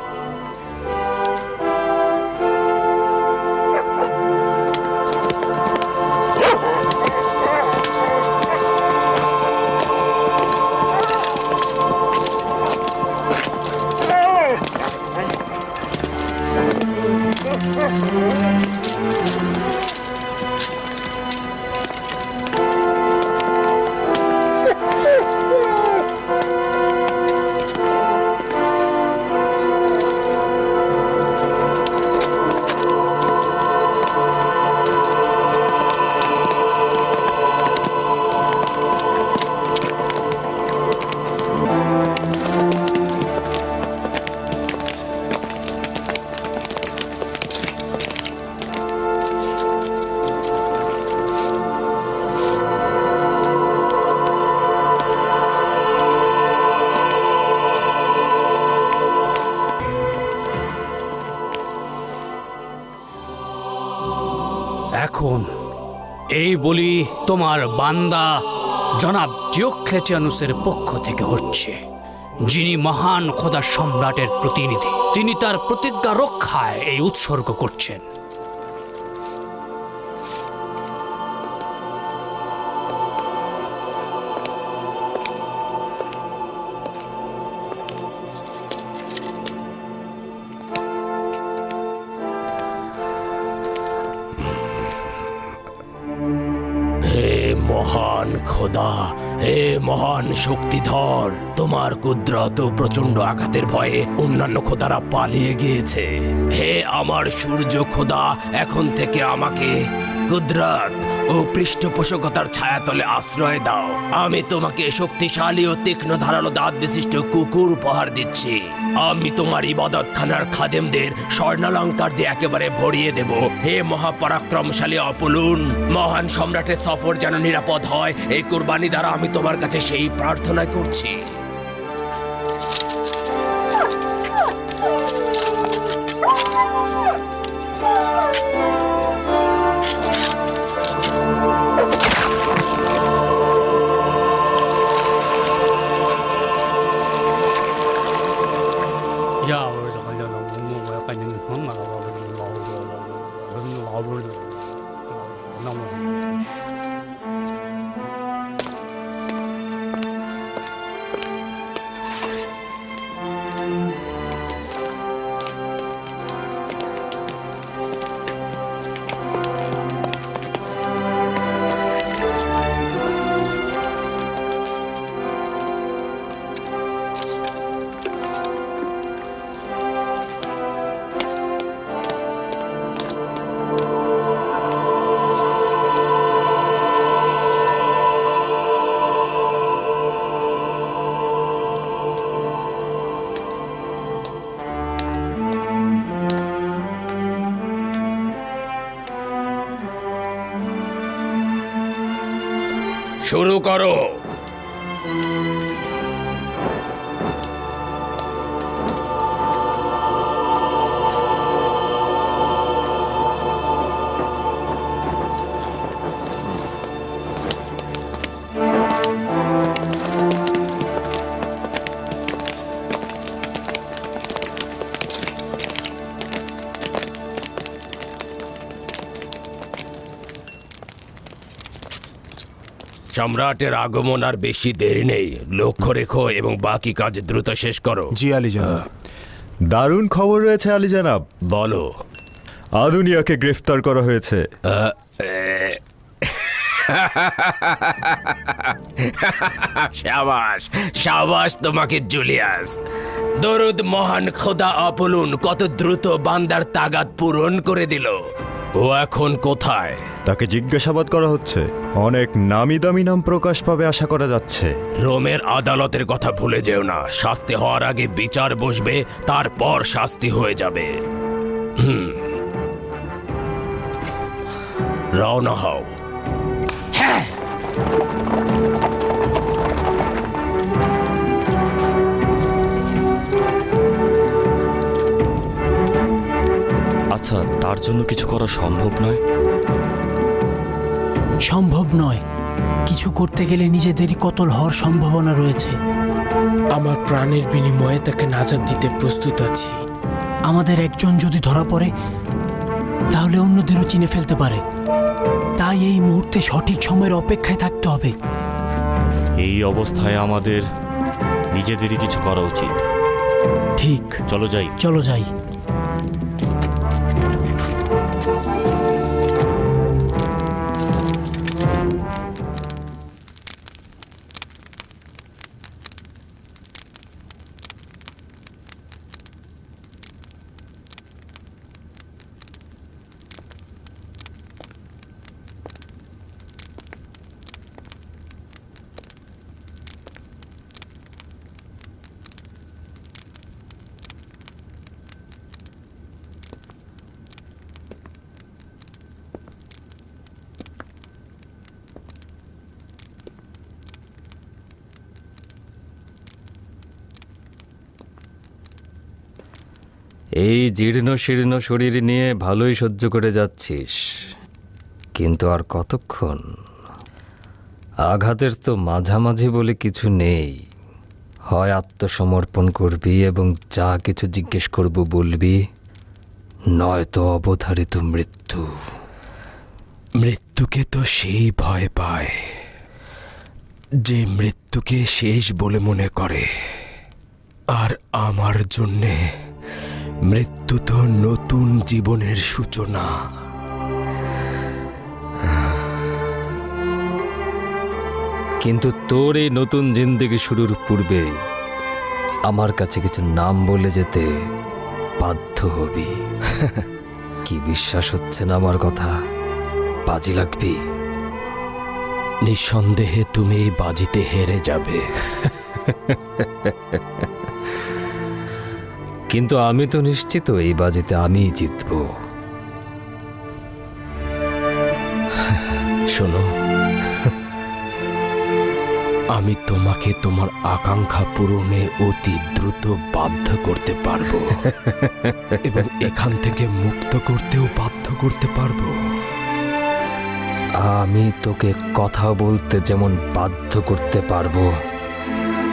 এই বলি তোমার বান্দা জনাব ডিওক্লেটিয়ানুসের পক্ষ থেকে হচ্ছে, যিনি মহান খোদা সম্রাটের প্রতিনিধি। তিনি তার প্রতিজ্ঞা রক্ষায় এই উৎসর্গ করছেন। হে মহান খোদা, হে মহান শক্তিধর, তোমার কুদরত ও প্রচন্ড আঘাতের ভয়ে অন্যান্য খোদারা পালিয়ে গিয়েছে। হে আমার সূর্য খোদা, এখন থেকে আমাকে কুদরত ও পৃষ্ঠপোষকতার ছায়াতলে আশ্রয় দাও। আমি তোমাকে শক্তিশালী ও তীক্ষ্ণ ধারালো দাঁত বিশিষ্ট কুকুর উপহার দিচ্ছি। আমি তোমার ইবাদতখানার খাদেমদের স্বর্ণালঙ্কার দিয়ে একেবারে ভরিয়ে দেব। হে মহাপরাক্রমশালী অপলুন, মহান সম্রাটের সফর যেন নিরাপদ হয়, এই কুরবানি দ্বারা আমি তোমার কাছে সেই প্রার্থনা করছি। শুরু করো। সম্রাটের আগমন আর বেশি দেরি নেই। লক্ষ্য রেখো এবং বাকি কাজ দ্রুত শেষ করো। জি আলী জনাব। দারুণ খবর রয়েছে আলী জনাব। বলো। আদুনিয়াকে গ্রেফতার করা হয়েছে। শাবাশ শাবাশ তোমাকে জুলিয়াস। দরুদ মহান খোদা অপলুন কত দ্রুত বান্দার তাগাদ পূরণ করে দিল। ও এখন কোথায়? তাকে জিজ্ঞাসাবাদ করা হচ্ছে। অনেক নামি দামি নাম প্রকাশ পাবে আশা করা যাচ্ছে। রোমের আদালতের কথা ভুলে যেও না। শাস্তি হওয়ার আগে বিচার বসবে, তারপর শাস্তি হয়ে যাবে। রওনা হও। হ্যাঁ। আচ্ছা, তার জন্য কিছু করা সম্ভব নয়? সম্ভব নয়। কিছু করতে গেলে নিজেদেরই কতল হওয়ার সম্ভাবনা রয়েছে। আমার প্রাণের বিনিময়ে তাকে নাজাত দিতে প্রস্তুত আছি। আমাদের একজন যদি ধরা পড়ে তাহলে অন্যদেরও চিনে ফেলতে পারে। তাই এই মুহূর্তে সঠিক সময়ের অপেক্ষায় থাকতে হবে। এই অবস্থায় আমাদের নিজেদেরই কিছু করা উচিত। ঠিক। চলো যাই। চলো যাই। এই জীর্ণ শীর্ণ শরীর নিয়ে ভালোই সহ্য করে যাচ্ছিস, কিন্তু আর কতক্ষণ? আঘাতের তো মাঝামাঝি বলে কিছু নেই। হয় আত্মসমর্পণ করবি এবং যা কিছু জিজ্ঞেস করব বলবি, নয়তো অবধারিত মৃত্যু। মৃত্যুকে তো সেই ভয় পায় যে মৃত্যুকে শেষ বলে মনে করে, আর আমার জন্যে মৃত্যু তো নতুন জীবনের সূচনা। কিন্তু তোর এই নতুন জিন্দেগি শুরুর পূর্বে আমার কাছে কিছু নাম বলে যেতে বাধ্য হবি। কি বিশ্বাস হচ্ছে না আমার কথা? বাজি লাগবি? নিঃসন্দেহে তুমি এই বাজিতে হেরে যাবে। কিন্তু আমি তো নিশ্চিত এই বাজিতে আমিই জিতব। শোনো, আমি তোমাকে তোমার আকাঙ্ক্ষা পূরণে অতি দ্রুত বাধ্য করতে পারবো এবং এখান থেকে মুক্ত করতেও বাধ্য করতে পারবো। আমি তোকে কথা বলতে যেমন বাধ্য করতে পারবো,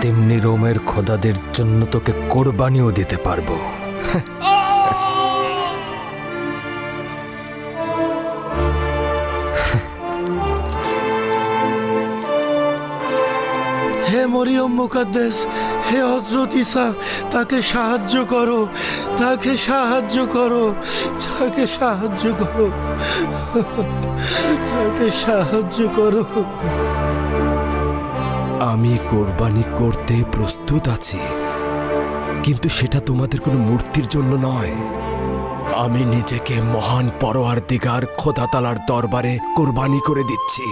তেমনি রোমের খোদাদের জন্য তোকে কোরবানিও দিতে পারবো। হে মরিয়ম মুকাদ্দেস, হে হযরত ঈসা, তাকে সাহায্য করো, তাকে সাহায্য করো, তাকে সাহায্য করো, তাকে সাহায্য করো। আমি কোরবানি করতে প্রস্তুত আছি, কিন্তু সেটা তোমাদের কোনো মূর্তির জন্য নয়। আমি নিজেকে মহান পরওয়ারদিগার খোদা তাআলার দরবারে কোরবানি করে দিচ্ছি।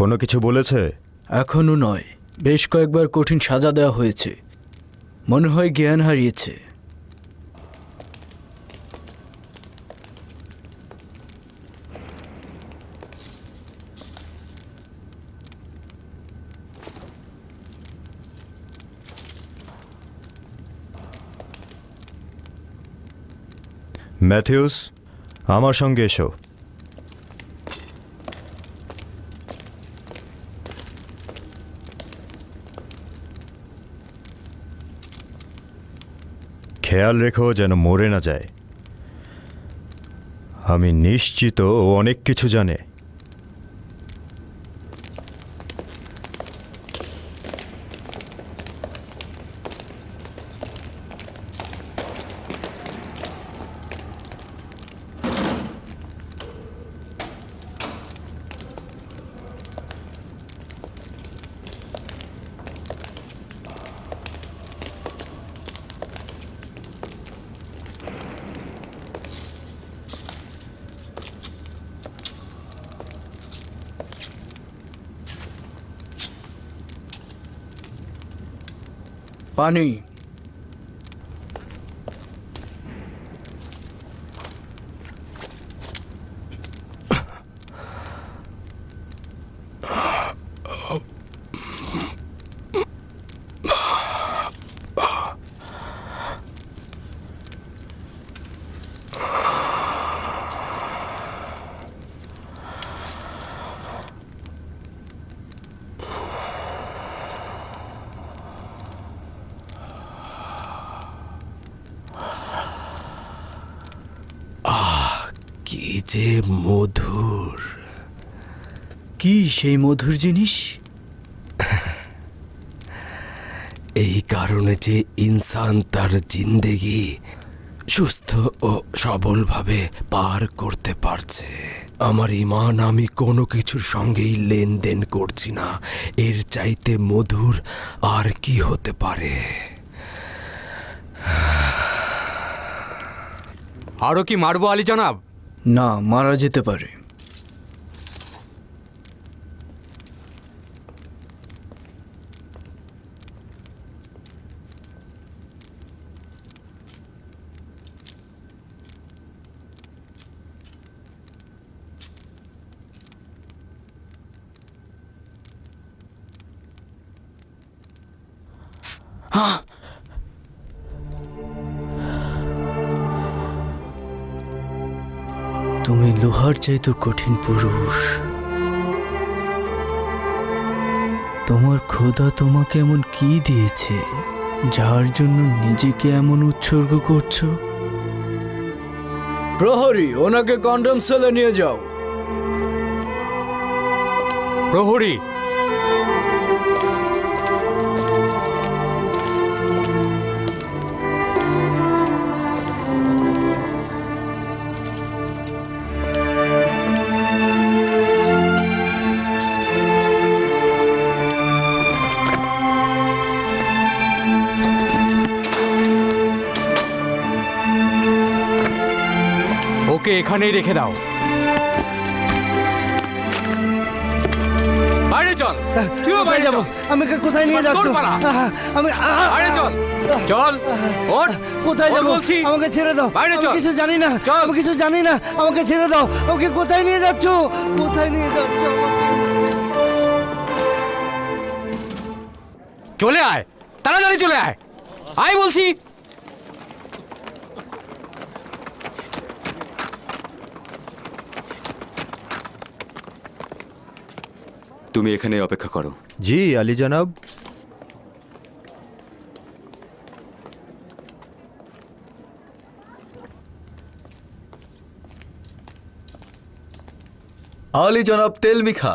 কোনো কিছু বলেছে? এখনো নয়, বেশ কয়েকবার কঠিন সাজা দেওয়া হয়েছে। মনে হয় জ্ঞান হারিয়েছে। ম্যাথিউস, আমার সঙ্গে এসো। খেয়াল রেখো যেন মরে না যায়। আমি নিশ্চিত ও অনেক কিছু জানে। পানি। কি যে মধুর! কি সেই মধুর জিনিস? এই কারণে যে ইনসান তার জিন্দেগি সুস্থ ও সবলভাবে পার করতে পারছে। আমার ঈমান আমি কোনো কিছুর সঙ্গেই লেনদেন করছি না। এর চাইতে মধুর আর কি হতে পারে? আরো কি মারবো আলী জনাব? না, মারা যেতে পারে। তুমি লোহার চাইতে কঠিন পুরুষ। তোমার খোদা তোমাকে এমন কি দিয়েছে যার জন্য নিজেকে এমন উৎসর্গ করছো? প্রহরী, ওনাকে কন্ডম সেলে নিয়ে যাও। প্রহরী, ওকে এখানেই রেখে দাও। বাইরে চল, তুইও বাইরে যাবো। আমাকে কোথায় নিয়ে যাচ্ছ? আমি বাইরে চল, চল, ওঠ। কোথায় যাবো বলছি? আমাকে ছেড়ে দাও। বাইরে আমি চল। কিছু জানি না, আমি কিছু জানি না। আমাকে ছেড়ে দাও। আমাকে কোথায় নিয়ে যাচ্ছ? কোথায় নিয়ে যাচ্ছ? চলে আয়, তাড়াতাড়ি চলে আয়, আয় বলছি। তুমি এখানে অপেক্ষা করো। জি আলী জনাব। আলী জনাব তেল মিখা।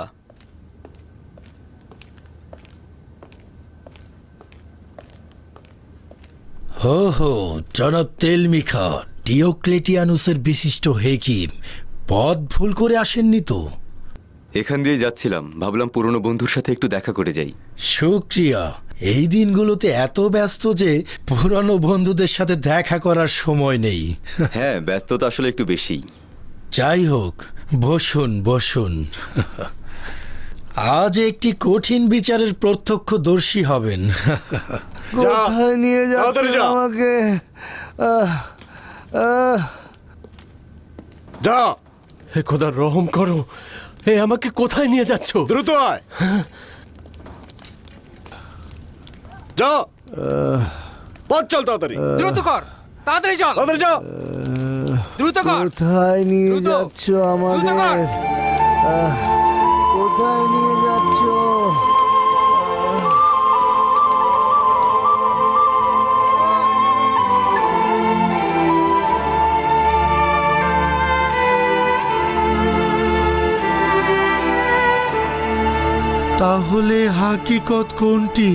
হো হো, জনাব তেলমিখা, ডিওক্লেটিয়ানুসের বিশিষ্ট হেকিম। পথ ভুল করে আসেননি তো? এখান দিয়ে যাচ্ছিলাম, ভাবলাম পুরনো বন্ধুর সাথে একটু দেখা করে যাই। শুক্রিয়া। এই দিনগুলোতে এত ব্যস্ত যে পুরনো বন্ধুদের সাথে দেখা করার সময় নেই। হ্যাঁ, ব্যস্ততা আসলে একটু বেশি। যাই হোক, বসুন বসুন। আজ একটি কঠিন বিচারের প্রত্যক্ষদর্শী হবেন। কোথায় নিয়ে যাচ্ছেন আমাকে? যা, হে খোদা, রহম করো। হে, আমাকে কোথায় নিয়ে যাচ্ছ? দ্রুত আয়। যা, পথ চল তাড়াতাড়ি। দ্রুত কর, তাড়াতাড়ি চল, তাড়াতাড়ি যা। দ্রুত কর। কোথায় নিয়ে দ্রুত, যাচ্ছ দ্রুত কর। আমাদের? কোথায় নিয়ে যাচ্ছ? তাহলে হাকিকত কোনটি?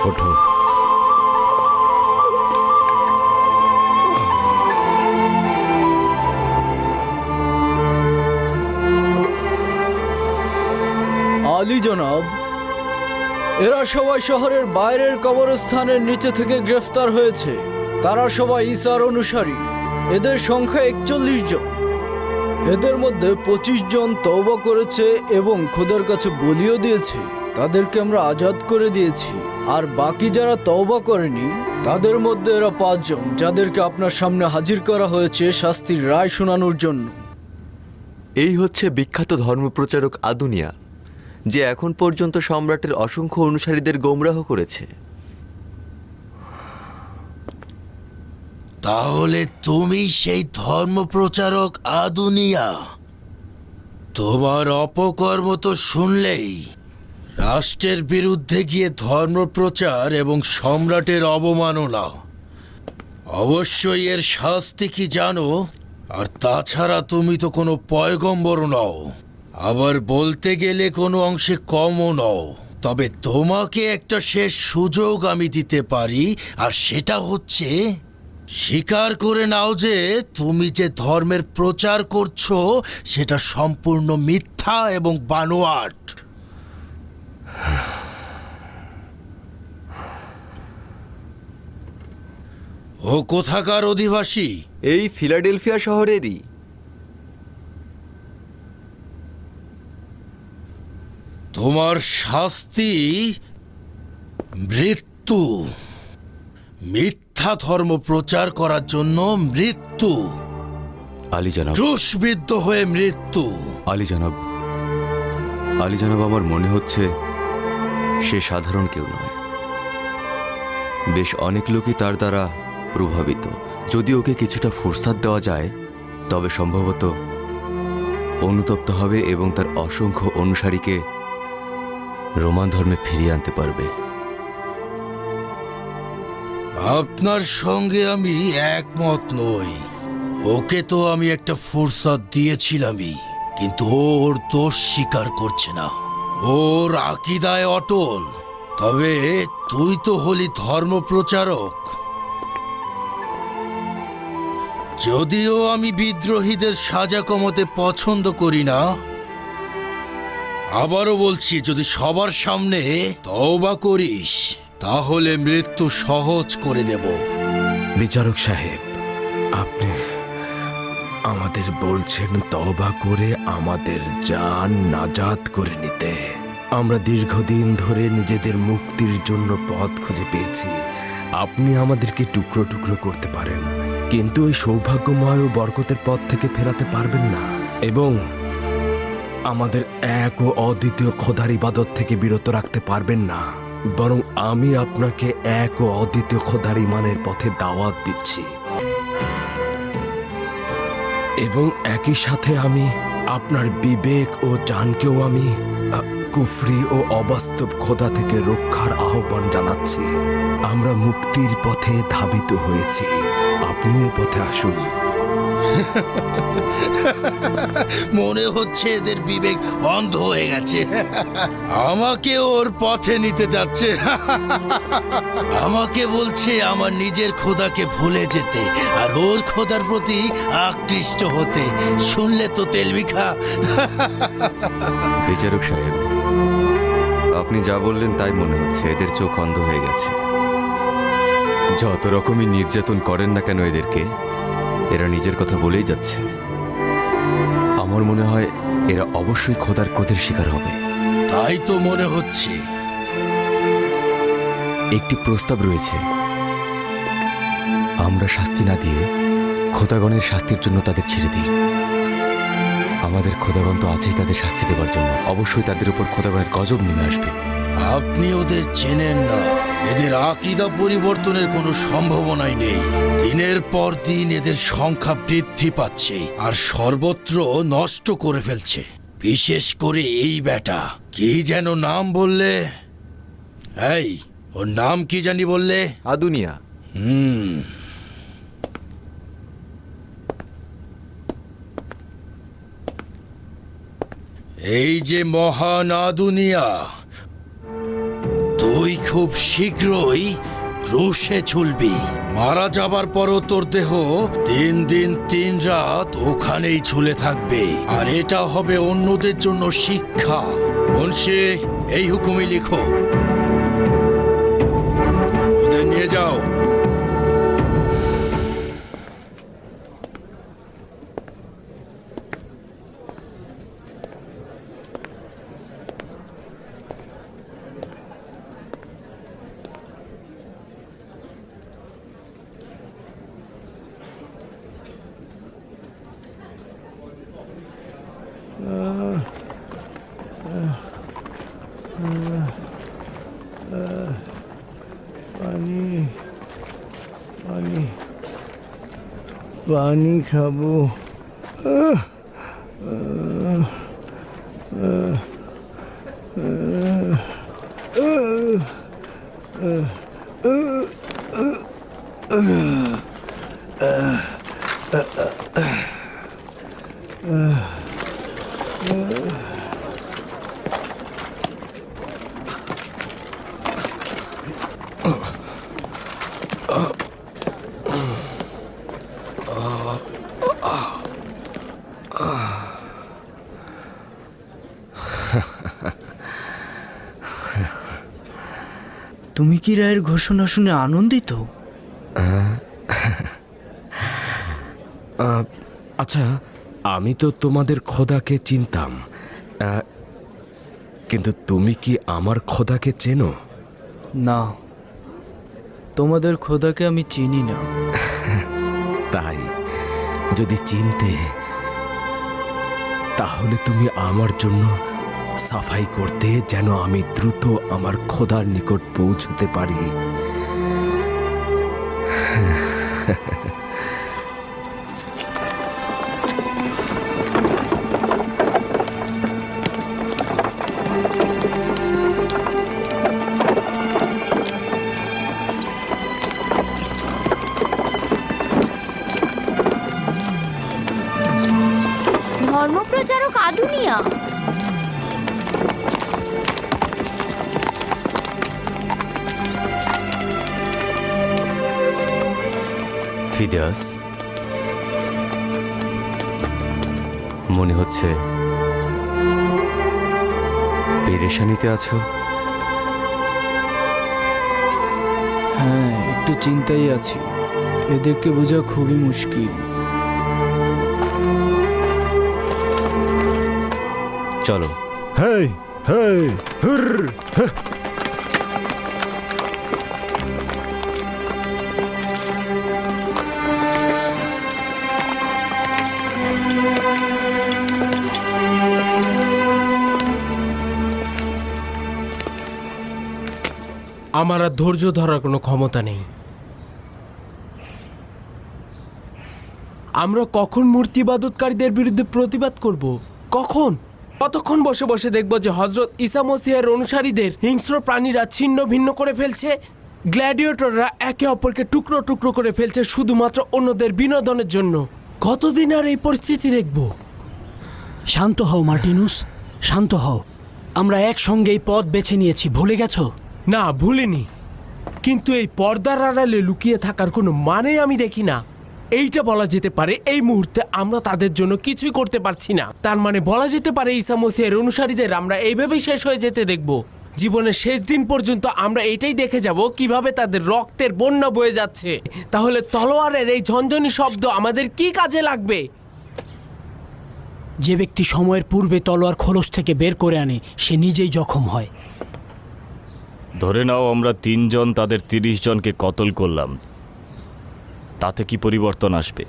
ওঠো। আলী জনাব, এরা সবাই শহরের বাইরের কবরস্থানের নিচে থেকে গ্রেফতার হয়েছে। তারা সবাই ঈসার অনুসারী। এদের সংখ্যা 41 জন। এদের মধ্যে 25 জন তওবা করেছে এবং খোদার কাছে বলিও দিয়েছে। তাদেরকে আমরা আজাদ করে দিয়েছি। আর বাকি যারা তওবা করেনি তাদের মধ্যে এরা 5 জন, যাদেরকে আপনার সামনে হাজির করা হয়েছে শাস্তির রায় শোনানোর জন্য। এই হচ্ছে বিখ্যাত ধর্মপ্রচারক আদুনিয়া, যে এখন পর্যন্ত সম্রাটের অসংখ্য অনুসারীদের গোমরাহ করেছে। তাহলে তুমি সেই ধর্মপ্রচারক আদুনিয়া? তোমার অপকর্ম তো শুনলেই রাষ্ট্রের বিরুদ্ধে গিয়ে ধর্মপ্রচার এবং সম্রাটের অবমাননা। অবশ্যই এর শাস্তি কি জানো? আর তাছাড়া তুমি তো কোনো পয়গম্বরও নও, আবার বলতে গেলে কোনো অংশে কমও নও। তবে তোমাকে একটা শেষ সুযোগ আমি দিতে পারি, আর সেটা হচ্ছে স্বীকার করে নাও যে তুমি যে ধর্মের প্রচার করছো সেটা সম্পূর্ণ মিথ্যা এবং বানোয়াট। ও কোথাকার অধিবাসী? এই ফিলাডেলফিয়া শহরেরই। তোমার শাস্তি মৃত্যু। মিথ্যা ধর্ম প্রচার করার জন্য মৃত্যু। আলী জনাব, ক্রুশবিদ্ধ হয়ে মৃত্যু। আলী জনাব, আলী জনাব, আমার মনে হচ্ছে সে সাধারণ কেউ নয়। বেশ অনেক লোকই তার দ্বারা প্রভাবিত। যদি ওকে কিছুটা ফুরসাত দেওয়া যায় তবে সম্ভবত অনুতপ্ত হবে এবং তার অসংখ্য অনুসারীকে রোমান ধর্মে ফিরিয়ে আনতে পারবে। আপনার সঙ্গে আমি একমত নই। ওকে তো আমি একটা ফুরসত দিয়েছিলামই, কিন্তু ওর দোষ স্বীকার করছে না। ওর আকীদায় অটল। তবে তুই তো হলি ধর্মপ্রচারক। যদিও আমি বিদ্রোহীদের সাজা কমাতে পছন্দ করি না, আবারও বলছি, যদি সবার সামনে তওবা করিস তাহলে মৃত্যু সহজ করে দেব। বিচারক সাহেব, আপনি আমাদের বলছেন তওবা করে আমাদের জান নাজাত করে নিতে। আমরা দীর্ঘদিন ধরে নিজেদের মুক্তির জন্য পথ খুঁজে পেয়েছি। আপনি আমাদেরকে টুকরো টুকরো করতে পারেন, কিন্তু ওই সৌভাগ্যময় ও বরকতের পথ থেকে ফেরাতে পারবেন না, এবং আমাদের এক ও অদ্বিতীয় খোদার ইবাদত থেকে বিরত রাখতে পারবেন না। বরং আমি আপনাকে এক ও অদ্বিতীয় খোদার ইমানের পথে দাওয়াত দিচ্ছি, এবং একই সাথে আমি আপনার বিবেক ও জানকেও আমি কুফরি ও অবাস্তব খোদা থেকে রক্ষার আহ্বান জানাচ্ছি। আমরা মুক্তির পথে ধাবিত হয়েছি, আপনি এই পথে আসুন। মনে হচ্ছে এদের বিবেক অন্ধ হয়ে গেছে। আমাকে ওর পথে নিতে যাচ্ছে। আমাকে বলছে আমার নিজের খোদাকে ভুলে যেতে আর ওর খোদার প্রতি আকৃষ্ট হতে। শুনলে তো তেলমিখা। বিচারক সাহেব, আপনি যা বললেন তাই মনে হচ্ছে এদের চোখ অন্ধ হয়ে গেছে। যত রকমই নির্যাতন করেন না কেন এদেরকে, এরা নিজের কথা বলেই যাচ্ছে। আমার মনে হয় এরা অবশ্যই খোদার ক্রোধের শিকার হবে। তাই তো মনে হচ্ছে। একটি প্রস্তাব রয়েছে, আমরা শাস্তি না দিয়ে খোদাগণের শাস্তির জন্য তাদের ছেড়ে দিই। আমাদের খোদাগণ তো আছেই তাদের শাস্তি দেওয়ার জন্য। অবশ্যই তাদের উপর খোদাগণের গজব নেমে আসবে। আপনি ওদের চেনেন না। এদের আকীদা পরিবর্তনের কোনো সম্ভাবনাই নেই। দিনের পর দিন এদের সংখ্যা বৃদ্ধি পাচ্ছে আর সর্বত্র নষ্ট করে ফেলছে। বিশেষ করে এই বেটা, কি যেন নাম বললে? এই, ওর নাম কি জানি বললে? আদুনিয়া। এই যে মহান আদুনিয়া, তুই খুব শীঘ্রই ক্রুশে ঝুলবি। মারা যাবার পরও তোর দেহ 3 দিন 3 রাত ওখানেই ঝুলে থাকবে। আর এটা হবে অন্যদের জন্য শিক্ষা। মুন্সি, এই হুকুমই লিখো। ওদের নিয়ে যাও। পানি খাবো। তুমি কি রায়ের ঘোষণা শুনে আনন্দিত? আচ্ছা, আমি তো তোমাদের খোদাকে চিনতাম, কিন্তু তুমি কি আমার খোদাকে চেনো? না, তোমাদের খোদাকে আমি চিনি না। তাই যদি চিনতে, তাহলে তুমি আমার জন্য সাফাই করতে, যেন আমি দ্রুত আমার খোদার নিকট পৌঁছতে পারি। ধর্মপ্রচারক আদুনিয়া, ফিদিয়াস, মনে হচ্ছে পেরেশানিতে আছো। হ্যাঁ, একটু চিন্তাই আছি। এদেরকে বোঝা খুবই মুশকিল। চলো। হেই হেই হুর হ্যাঁ। আমার আর ধৈর্য ধরার কোনো ক্ষমতা নেই। আমরা কখন মূর্তিবাদতকারীদের বিরুদ্ধে প্রতিবাদ করব? কখন? কতক্ষণ বসে বসে দেখব যে হজরত ঈসা মসিহের অনুসারীদের হিংস্র প্রাণীরা ছিন্ন ভিন্ন করে ফেলছে, গ্ল্যাডিয়েটররা একে অপরকে টুকরো টুকরো করে ফেলছে শুধুমাত্র অন্যদের বিনোদনের জন্য। কতদিন আর এই পরিস্থিতি দেখব? শান্ত হও মার্টিনুস, শান্ত হও। আমরা একসঙ্গে এই পথ বেছে নিয়েছি, ভুলে গেছো? না, ভুলিনি, কিন্তু এই পর্দার আড়ালে লুকিয়ে থাকার কোনো মানে আমি দেখি না। এইটা বলা যেতে পারে এই মুহূর্তে আমরা তাদের জন্য কিছুই করতে পারছি না। তার মানে বলা যেতে পারে ঈসা মসিহের অনুসারীদের আমরা এইভাবেই শেষ হয়ে যেতে দেখব। জীবনের শেষ দিন পর্যন্ত আমরা এটাই দেখে যাব কিভাবে তাদের রক্তের বন্যা বয়ে যাচ্ছে। তাহলে তলোয়ারের এই ঝনঝনি শব্দ আমাদের কি কাজে লাগবে? যে ব্যক্তি সময়ের পূর্বে তলোয়ার খোলস থেকে বের করে আনে, সে নিজেই জখম হয়। ধরে নাও আমরা 3 জন তাদের 30 জনকে কতল করলাম, তাতে কি পরিবর্তন আসবে?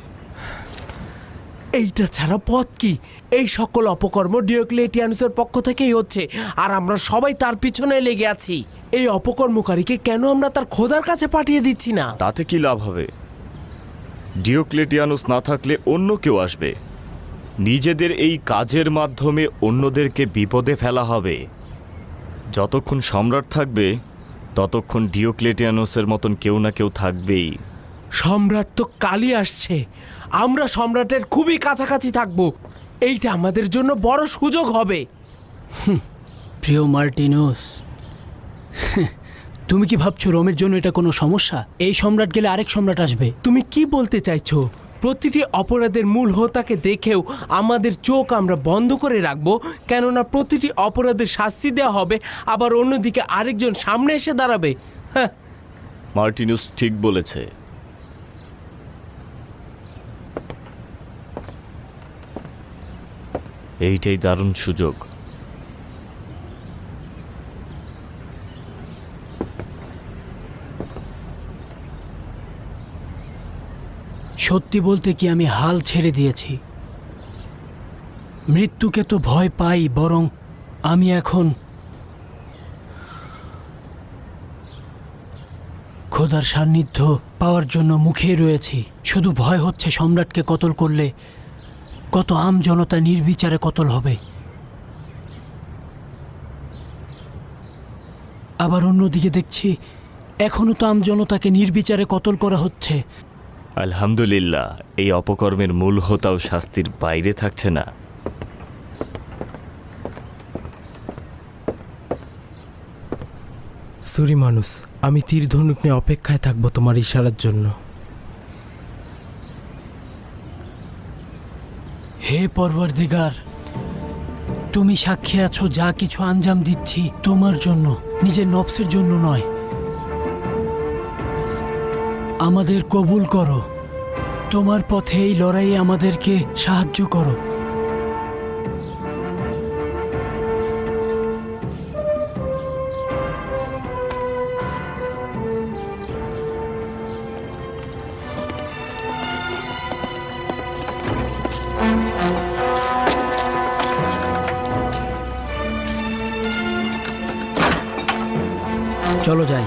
এইটা ছাড়া পথ কি? এই সকল অপকর্ম ডিওক্লেটিয়ানুসের পক্ষ থেকেই হচ্ছে, আর আমরা সবাই তার পিছনে লেগে আছি। এই অপকর্মকারীকে কেন আমরা তার খোদার কাছে পাঠিয়ে দিচ্ছি না? তাতে কি লাভ হবে? ডিওক্লেটিয়ানুস না থাকলে অন্য কেউ আসবে। নিজেদের এই কাজের মাধ্যমে অন্যদেরকে বিপদে ফেলা হবে। যতক্ষণ সম্রাট থাকবে ততক্ষণ ডিওক্লেটিয়ানুসের মতন কেউ না কেউ থাকবেই। সম্রাট তো কালই আসছে, আমরা সম্রাটের খুবই কাছাকাছি থাকবো। এইটা আমাদের জন্য বড় সুযোগ হবে। প্রিয় মার্টিনুস, তুমি কি ভাবছো রোমের জন্য এটা কোনো সমস্যা? এই সম্রাট গেলে আরেক সম্রাট আসবে। তুমি কি বলতে চাইছো? প্রতিটি অপরাধের মূল হোতাকে দেখেও আমাদের চোখ আমরা বন্ধ করে রাখবো, কেননা প্রতিটি অপরাধের শাস্তি দেওয়া হবে, আবার অন্যদিকে আরেকজন সামনে এসে দাঁড়াবে। হ্যাঁ, মার্টিনুস ঠিক বলেছে। এইটাই দারুণ সুযোগ। সত্যি বলতে কি আমি হাল ছেড়ে দিয়েছি। মৃত্যুকে তো ভয় পাই, বরং আমি এখন খোদার সান্নিধ্য পাওয়ার জন্য মুখিয়ে রয়েছি। শুধু ভয় হচ্ছে সম্রাটকে কতল করলে কত আম জনতা নির্বিচারে কতল হবে। আবার অন্যদিকে দেখছি এখনো তো আমজনতাকে নির্বিচারে কতল করা হচ্ছে। আলহামদুলিল্লাহ, এই অপকর্মের মূল হোতাও শাস্তির বাইরে থাকছে না। সুরি মানুষ, আমি তীর ধনুক নিয়ে অপেক্ষায় থাকবো তোমার ইশারার জন্য। হে পরওয়ারদিগার, তুমি সাক্ষী আছো যা কিছু আঞ্জাম দিচ্ছি তোমার জন্য, নিজের নফসের জন্য নয়। আমাদের কবুল করো, তোমার পথে এই লড়াইয়ে আমাদেরকে সাহায্য করো। চলো যাই।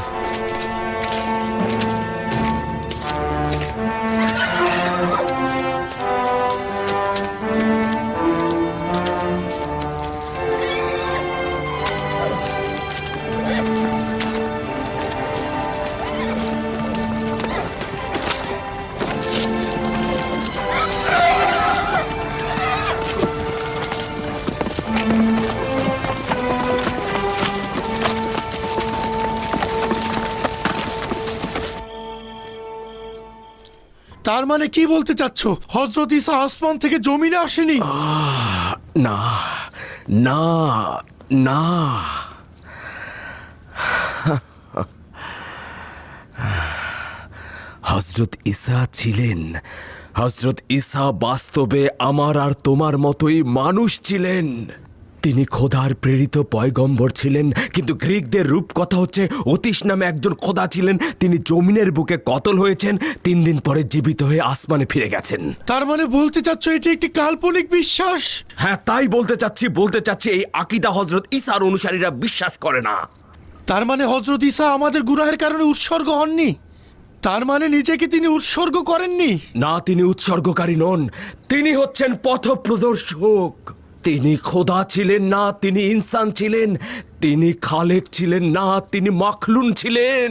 তার মানে কি বলতে চাচ্ছ? হযরত ঈসা আসমান থেকে জমিনে আসেনি? না না না, হযরত ঈসা ছিলেন। হযরত ঈসা বাস্তবে আমার আর তোমার মতোই মানুষ ছিলেন। তিনি খোদার প্রেরিত পয়গম্বর ছিলেন, কিন্তু গ্রিকদের রূপকথা হচ্ছে অতীশ নামে একজন খোদা ছিলেন। তিনি জমিনের বুকে কতল হয়েছেন, 3 দিন পরে জীবিত হয়ে আসমানে ফিরে গেছেন। তার মানে বলতে চাচ্ছ এটি একটি কাল্পনিক বিশ্বাস? হ্যাঁ, তাই বলতে চাচ্ছি এই আকীদা হযরত ঈসার অনুসারীরা বিশ্বাস করে না। তার মানে হযরত ঈসা আমাদের গুনাহের কারণে উৎসর্গ হননি? তার মানে নিজেকে তিনি উৎসর্গ করেননি? না, তিনি উৎসর্গকারী নন, তিনি হচ্ছেন পথপ্রদর্শক। তিনি খোদা ছিলেন না, তিনি ইনসান ছিলেন। তিনি খালেক ছিলেন না, তিনি মাখলুন ছিলেন।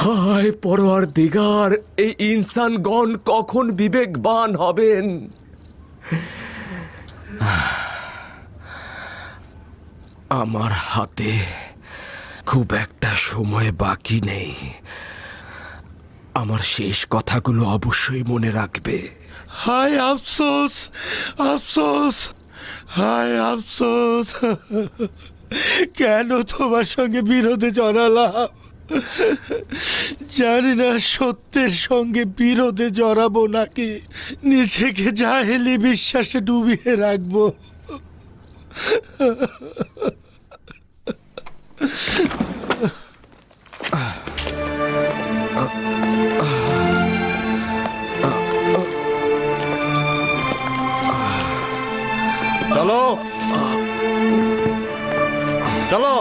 হায় পরওয়ারদিগার, এই ইনসানগণ কখন বিবেকবান হবেন? আমার হাতে খুব একটা সময় বাকি নেই। আমার শেষ কথাগুলো অবশ্যই মনে রাখবে। হায় আফসোস, আফসোস, হায় আফসোস। কেন তোমার সঙ্গে বিরোধে জড়ালাম? জানি না সত্যের সঙ্গে বিরোধে জড়াবো নাকি নিজেকে জাহেলি বিশ্বাসে ডুবিয়ে রাখবো। চলো চলো,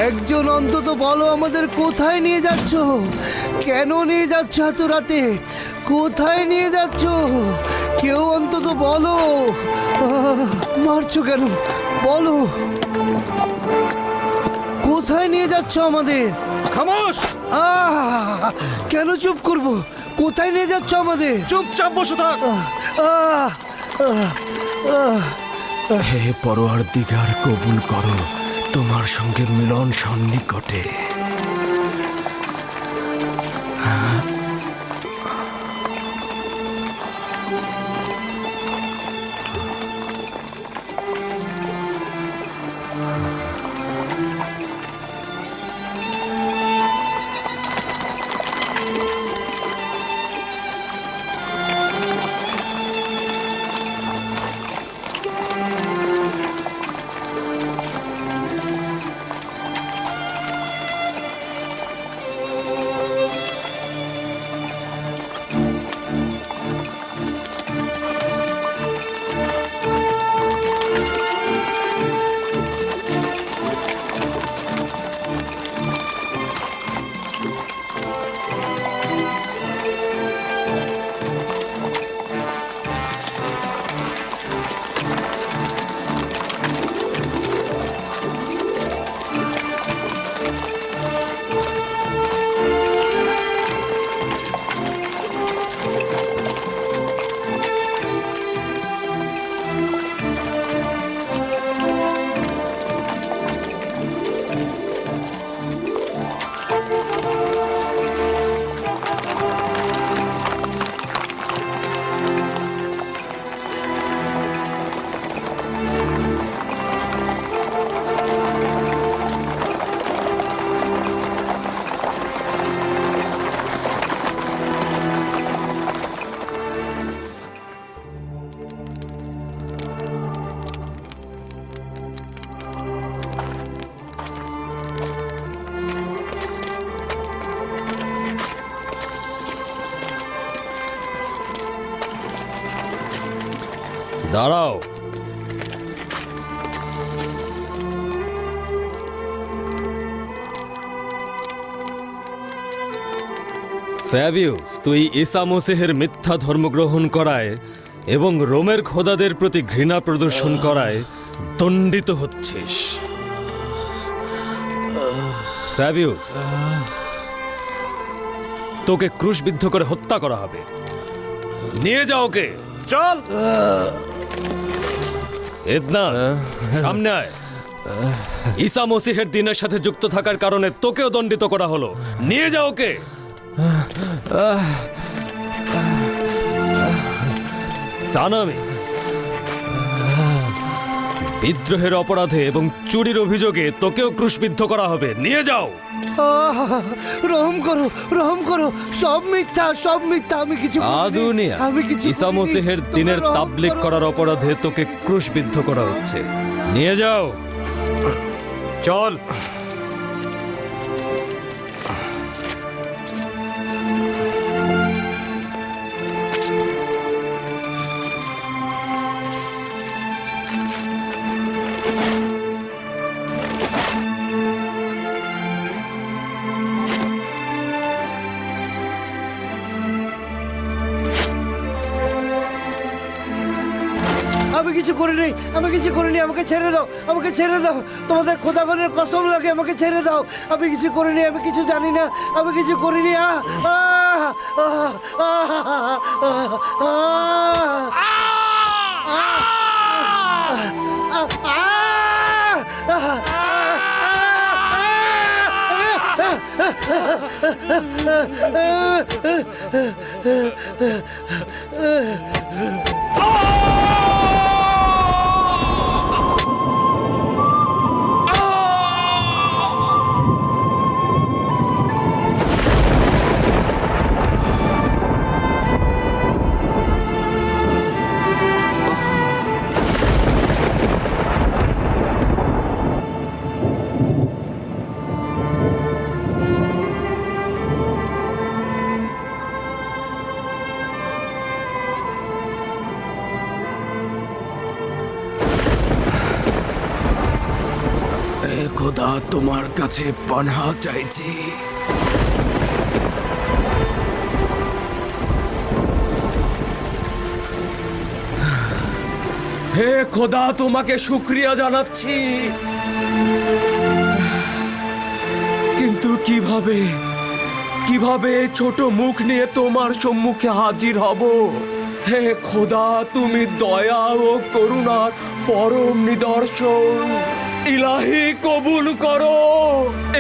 একজন অন্তত বলো আমাদের কোথায় নিয়ে যাচ্ছ? কেন নিয়ে যাচ্ছ এত রাতে? কোথায় নিয়ে যাচ্ছ? কেউ অন্তত বলো। মারছো কেন? বলো কোথায় নিয়ে যাচ্ছ আমাদের? খামোশ! কেন চুপ করব? কোথায় নিয়ে যাচ্ছ আমাদের? চুপচাপ বসে থাক। হে পরওয়ারদিগার, কবুল করো, তোমার সঙ্গে মিলন সন্নিকটে। দাঁড়াও। ফ্যাবিউস, তুই ঈসা মসিহের মিথ্যা ধর্মগ্রহণ করায় এবং রোমের খোদাদের প্রতি ঘৃণা প্রদর্শন করায় দণ্ডিত হচ্ছিস। ফ্যাবিউস, তোকে ক্রুশবিদ্ধ করে হত্যা করা হবে। নিয়ে যাও ওকে। চল। এদনা, সামনে আয়। ঈসা মসিহের দিনের সাথে যুক্ত থাকার কারণে তোকেও দণ্ডিত করা হলো। নিয়ে যাও ওকে। সানামিস, বিদ্রোহের অপরাধে এবং চুরির অভিযোগে তোকেও ক্রুশবিদ্ধ করা হবে। নিয়ে যাও। রহম করো, রহম করো, সব মিথ্যা, সব মিথ্যা, আমি কিছু আদুনিয়া, ঈসা মসিহের দিনের তাবলীগ করার অপরাধে তোকে ক্রুশবিদ্ধ করা হচ্ছে। নিয়ে যাও। চল। আমি কিছু করিনি, আমি কিছু করিনি, আমাকে ছেড়ে দাও, আমাকে ছেড়ে দাও, তোমাদের খোদাগণের কসম লাগে, আমাকে ছেড়ে দাও। আমি কিছু করিনি, আমি কিছু জানি না, আমি কিছু করিনি। খোদা, তোমার কাছে পানাহ চাইছি। হে খোদা, তোমাকে শুকরিয়া জানাচ্ছি, কিন্তু কিভাবে কিভাবে ছোট মুখ নিয়ে তোমার সম্মুখে হাজির হব? হে খোদা, তুমি দয়া ও করুণার পরম নিদর্শন। ইলাহি, কবুল করো।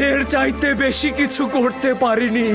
এর চাইতে বেশি কিছু করতে পারিনি।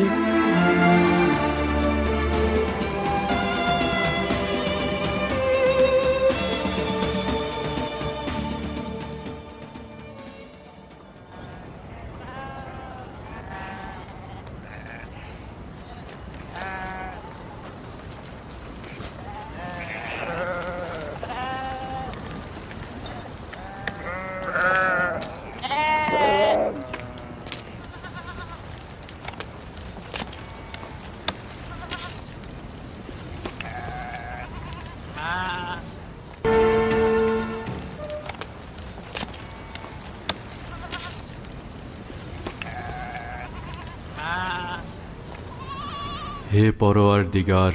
হে পরওয়ারদিগার,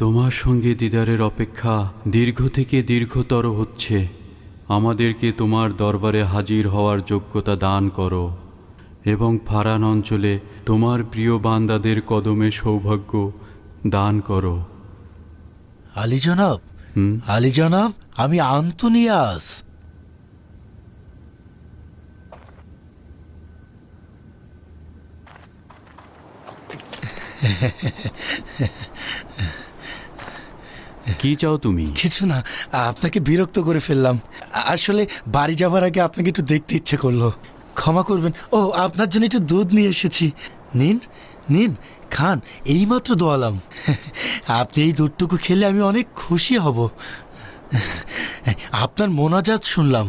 তোমার সঙ্গে দিদারের অপেক্ষা দীর্ঘ থেকে দীর্ঘতর হচ্ছে। আমাদেরকে তোমার দরবারে হাজির হওয়ার যোগ্যতা দান করো এবং ফারান অঞ্চলে তোমার প্রিয় বান্দাদের কদমে সৌভাগ্য দান করো। আলী জনাব, আলী জনাব, আমি আন্তোনিয়াস। কি চাও তুমি? কিছু না, আপনাকে বিরক্ত করে ফেললাম। আসলে বাড়ি যাবার আগে আপনাকে একটু দেখতে ইচ্ছে করলো, ক্ষমা করবেন। ও, আপনার জন্য একটু দুধ নিয়ে এসেছি। নিন নিন, খান, এইমাত্র দোয়ালাম। আপনি এই দুধটুকু খেলে আমি অনেক খুশি হব। আপনার মোনাজাত শুনলাম,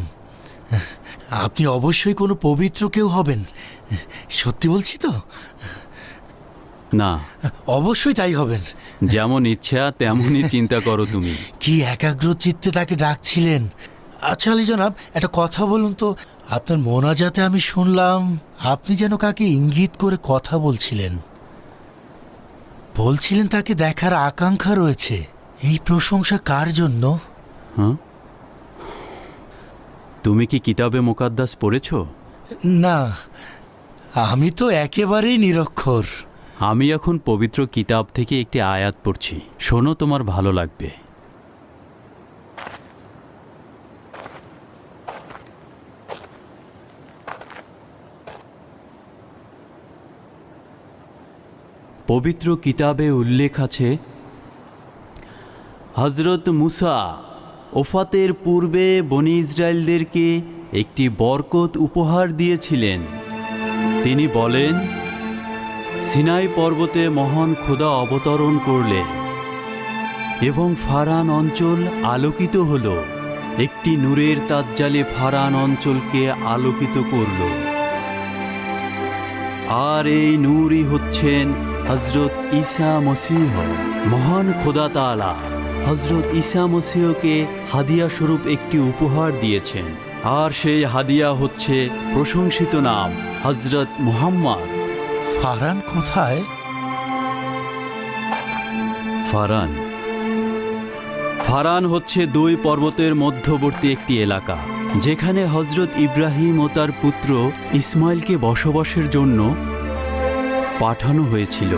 আপনি অবশ্যই কোনো পবিত্র কেউ হবেন। সত্যি বলছি তো? না, অবশ্যই তাই হবেন। যেমন ইচ্ছা তেমনই চিন্তা করো তুমি। কি একাগ্র চিত্তে তাকে ডাকছিলেন। আচ্ছা আলী জনাব, একটা কথা বলুন তো, আপনার মোনাজাতে আমি শুনলাম আপনি যেন কাকে ইঙ্গিত করে কথা বলছিলেন। বলছিলেন তাকে দেখার আকাঙ্ক্ষা রয়েছে। এই প্রশংসা কার জন্য? হ্যাঁ, তুমি কি কিতাবে মুকাদ্দাস পড়েছ? না, আমি তো একেবারেই নিরক্ষর। আমি এখন পবিত্র কিতাব থেকে একটি আয়াত পড়ছি, শোনো, তোমার ভালো লাগবে। পবিত্র কিতাবে উল্লেখ আছে, হজরত মুসা ওফাতের পূর্বে বনি ইসরায়েলদেরকে একটি বরকত উপহার দিয়েছিলেন। তিনি বলেন, সিনাই পর্বতে মহান খোদা অবতরণ করলেন এবং ফারান অঞ্চল আলোকিত হল। একটি নূরের তাজ্জালে ফারান অঞ্চলকে আলোকিত করল, আর এই নূরই হচ্ছেন হজরত ঈসা মসীহ। মহান খোদা তাআলা হজরত ঈসা মসীহকে হাদিয়া স্বরূপ একটি উপহার দিয়েছেন, আর সেই হাদিয়া হচ্ছে প্রশংসিত নাম হজরত মুহাম্মদ। ফারান কোথায়? ফারান হচ্ছে দুই পর্বতের মধ্যবর্তী একটি এলাকা, যেখানে হজরত ইব্রাহিম ও তার পুত্র ইসমাইলকে বসবাসের জন্য পাঠানো হয়েছিল।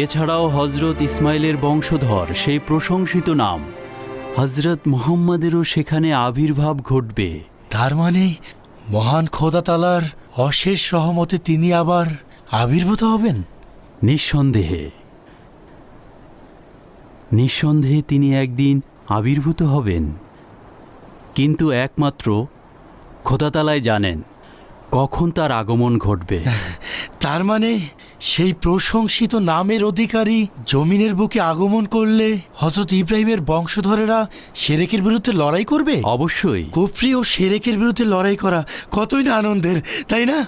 এছাড়াও হজরত ইসমাইলের বংশধর সেই প্রশংসিত নাম হজরত মুহাম্মাদেরও সেখানে আবির্ভাব ঘটবে। তার মানে মহান খোদা তাআলার অশেষ রহমতে তিনি আবার আবির্ভূত হবেন? নিঃসন্দেহে তিনি একদিন আবির্ভূত হবেন, কিন্তু একমাত্র খোদা তাআলাই জানেন কখন তার আগমন ঘটবে। তার মানে সেই প্রশংসিত নামের অধিকারী জমিনের বুকে আগমন করলে হযরত ইব্রাহিমের বংশধরেরা শিরকের বিরুদ্ধে লড়াই করবে? অবশ্যই। কুফরি ও শিরকের বিরুদ্ধে লড়াই করা কতই না আনন্দের, তাই না?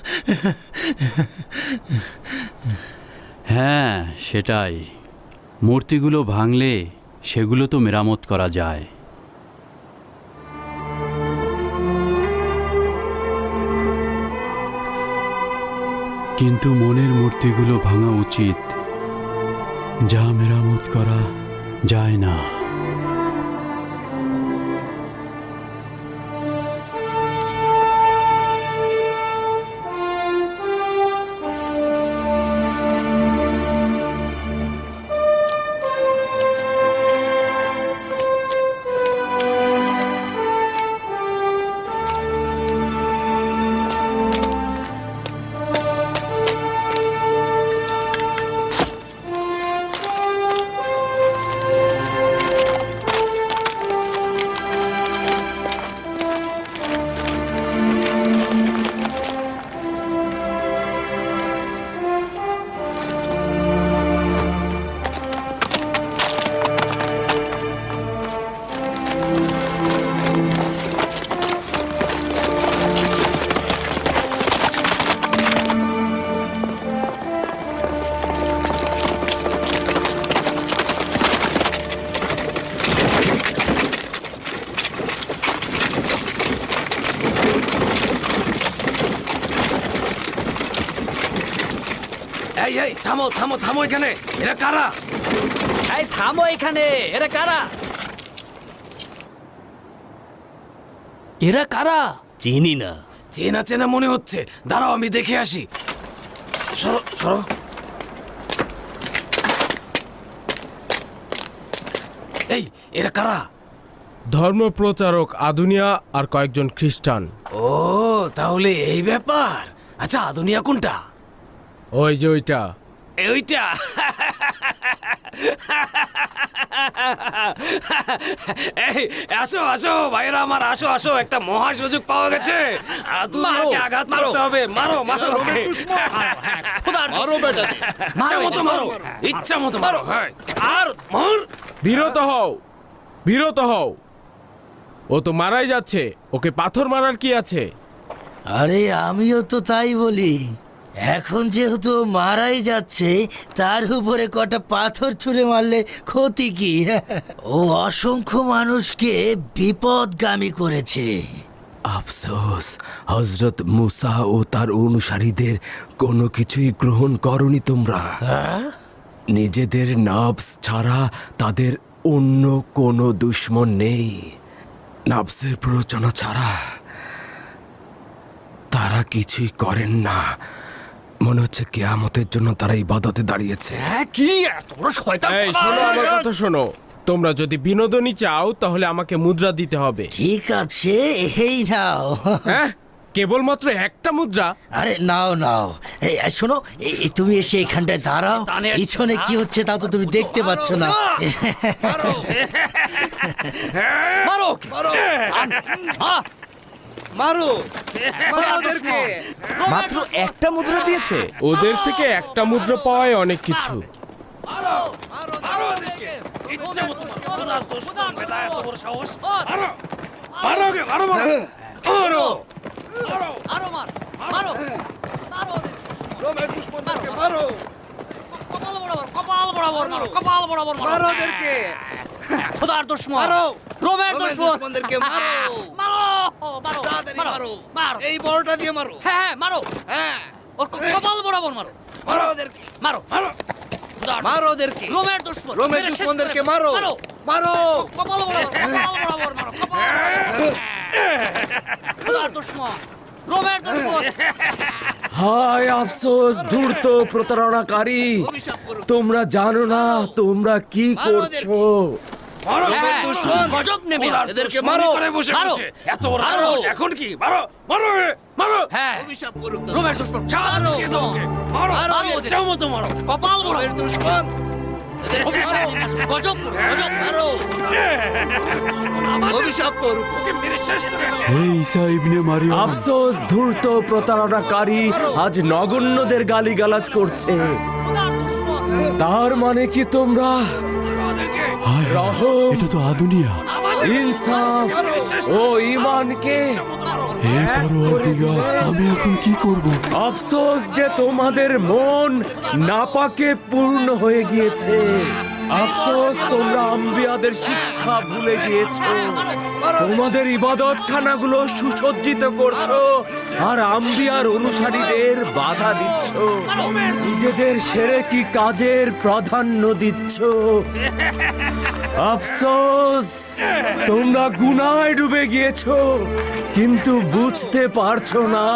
হ্যাঁ, সেটাই। মূর্তিগুলো ভাঙলে সেগুলো তো মেরামত করা যায়। কিন্তু মনের মূর্তিগুলো ভাঙা উচিত, যা মেরামত করা যায় না। এই থামো থামো থামো এখানে, এরা কারা? এই থামো এখানে, এরা কারা? এরা কারা? চিনি না। চেনা চেনা মনে হচ্ছে, দাঁড়াও আমি দেখে আসি। সরো সরো। এই এরা কারা? ধর্মপ্রচারক আদুনিয়া আর কয়েকজন খ্রিস্টান। ও তাহলে এই ব্যাপার। আচ্ছা আদুনিয়া কোনটা? ওই যে ওইটা। ওইটা? এই আসো আসো ভাইরা আমার, আসো আসো, একটা মহা সুযোগ পাওয়া গেছে। আদুনিয়াকে আঘাত মারতে হবে। মারো মারো মারো বেটা, ইচ্ছা মতো মারো, ইচ্ছা মতো মারো। হ্যাঁ আর মার। বিরত হও, বিরত হও। ও তো মারাই যাচ্ছে, ওকে পাথর মারার কি আছে? আরে আমিও তো তাই বলি। এখন যেহেতু মারাই যাচ্ছে, তার উপরে কটা পাথর ছুঁড়ে মারলে ক্ষতি কি? ও অসংখ্য মানুষকে বিপদগামী করেছে। আফসোস, হজরত মুসা ও তার অনুসারীদের কোনো কিছুই গ্রহণ করনি তোমরা। নিজেদের নফস ছাড়া তাদের অন্য কোনো দুশ্মন নেই। নফসের প্ররোচনা ছাড়া তারা কিছুই করেন না। মনে হচ্ছে কিয়ামতের জন্য তারা ইবাদতে দাঁড়িয়েছে। কি এত বড় শয়তান! এই শোনো, আমার কথা শোনো। তোমরা যদি বিনোদনী চাও তাহলে আমাকে মুদ্রা দিতে হবে। ঠিক আছে, এই নাও। হ্যাঁ, কেবলমাত্র একটা মুদ্রা? আরে নাও নাও। এই শোনো, তুমি এসে এখানটায় দাঁড়াও। পিছনে কি হচ্ছে তা তো তুমি দেখতে পাচ্ছ না। মারো মারো মাত্র একটা মুদ্রা দিয়েছে। ওদের থেকে একটা মুদ্রা পাওয়ায় অনেক কিছু। খোদার দুশমন, রোমের দুশমনদেরকে মারো, মারো, মারো, মারো, এই বড়টা দিয়ে মারো। হ্যাঁ, মারো, হ্যাঁ, ওর কপাল বরাবর মারো, মারো ওদেরকে, মারো, মারো, মারো ওদেরকে, রোমের দুশমনদেরকে মারো, মারো, কপাল বরাবর মারো, কপাল খোদার দুশমন, রোমের দুশমন। হায় আফসোস, ধূর্ত প্রতারণাকারী! তোমরা জানো না তোমরা কি করছো। গজব নেবে, এদেরকে মারো, মারো, এত বড় সাহস, এখন কি? মারো, মারো, মারো। হ্যাঁ, রোমের দুশমন, মারো, মারো, মারো, মারো, কপাল বড় দুশমন, গজব, গজব, মারো, অভিশাপ তোর ওকে মেরে শেষ করে দাও। হে ঈসা ইবনে মারিয়াম, আফসোস, ধূর্ত প্রতারণাকারী আজ নগণ্যদের গালিগালাজ করছে। তার মানে কি তোমরা রহম, এটা তো আদুনিয়া, ইনসাফ ও ঈমানকে হে পরওয়ারদিগার, আমি এখন কি করব? আফসোস যে তোমাদের মন নাপাকে পূর্ণ হয়ে গিয়েছে। আফসোস তোমরা আম্বিয়াদের শিক্ষা ভুলে গিয়েছো। তোমাদের ইবাদতখানাগুলো সুসজ্জিত করছো আর আম্বিয়ার অনুসারীদের বাধা দিচ্ছ। নিজেদের শিরকি কাজের প্রাধান্য দিচ্ছ। আফসোস তোমরা গুনায় ডুবে গিয়েছো, কিন্তু বুঝতে পারছো না।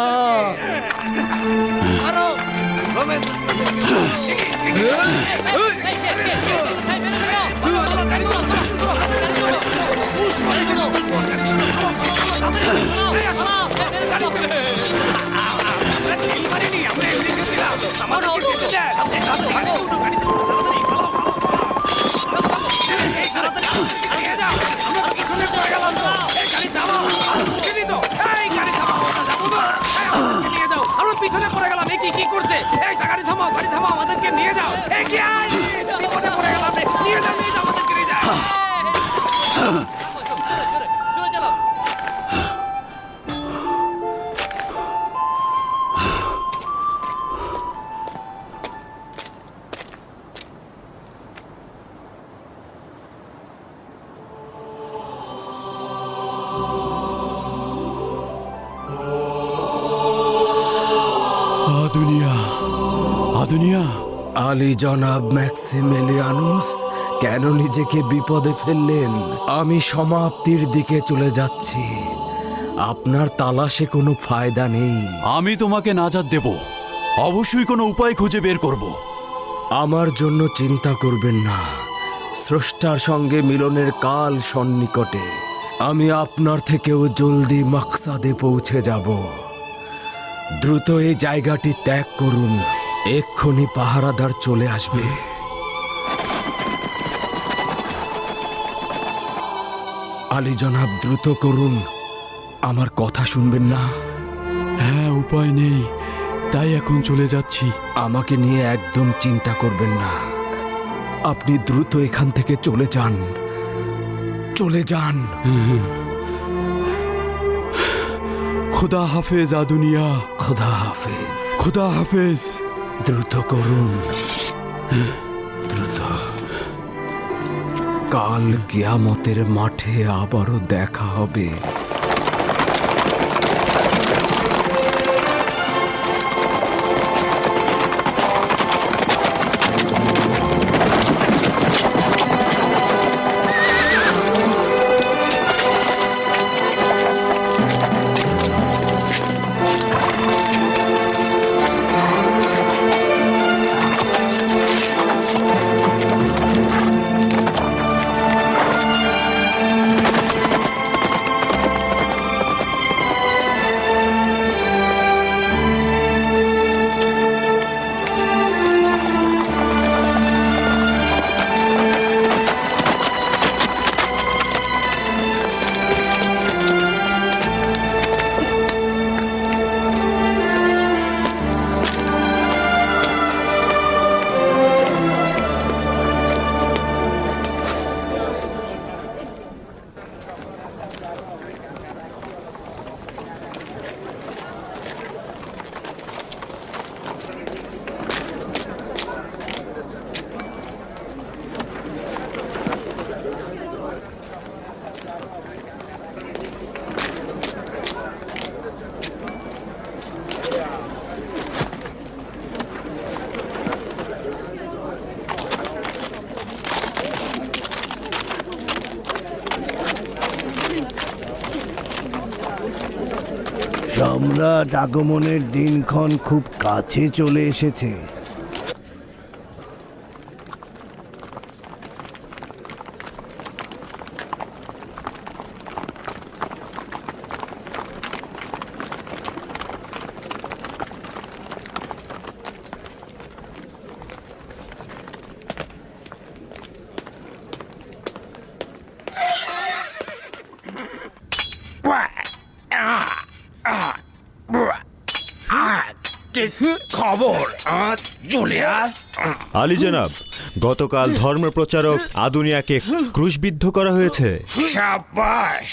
পিছনে পড়ে গেলাম, কি করছে? এই গাড়ি থামাও, গাড়ি থামাও, আমাদেরকে নিয়ে যাও। এই কি বিপদে পড়ে গেলাম, নিয়ে যাও, নিয়ে যাও, আমাদেরকে নিয়ে যাও। আদুনিয়া, আদুনিয়া। আলী জনাব ম্যাক্সিমিলিয়ানুস কেন নিজেকে বিপদে ফেললেন? আমি সমাপ্তির দিকে চলে যাচ্ছি। আপনার তালাশে কোনো ফায়দা নেই। আমি তোমাকে নাজাত দেব, অবশ্যই কোনো উপায় খুঁজে বের করব। আমার জন্য চিন্তা করবেন না, স্রষ্টার সঙ্গে মিলনের কাল সন্নিকটে। আমি আপনার থেকেও জলদি মাকসাদে পৌঁছে যাব। দ্রুত এই জায়গাটি ত্যাগ করুন, এক্ষুনি পাহারাদার চলে আসবে। আলী জনাব, দ্রুত করুন, আমার কথা শুনবেন না? হ্যাঁ, উপায় নেই, তাই এখন চলে যাচ্ছি। আমাকে নিয়ে একদম চিন্তা করবেন না, আপনি দ্রুত এখান থেকে চলে যান, চলে যান। খুদা হাফেজ আদুনিয়া। খোদা হাফেজ। খুদা হাফেজ। দ্রুত করুন, দ্রুত। কাল কিয়ামতের মাঠে আবারও দেখা হবে। সম্রাট আগমনের দিনক্ষণ খুব কাছে চলে এসেছে। খবর জুলিয়াস? আলী জনাব, গতকাল ধর্মপ্রচারক আদুনিয়াকে ক্রুশবিদ্ধ করা হয়েছে। সাব্বাস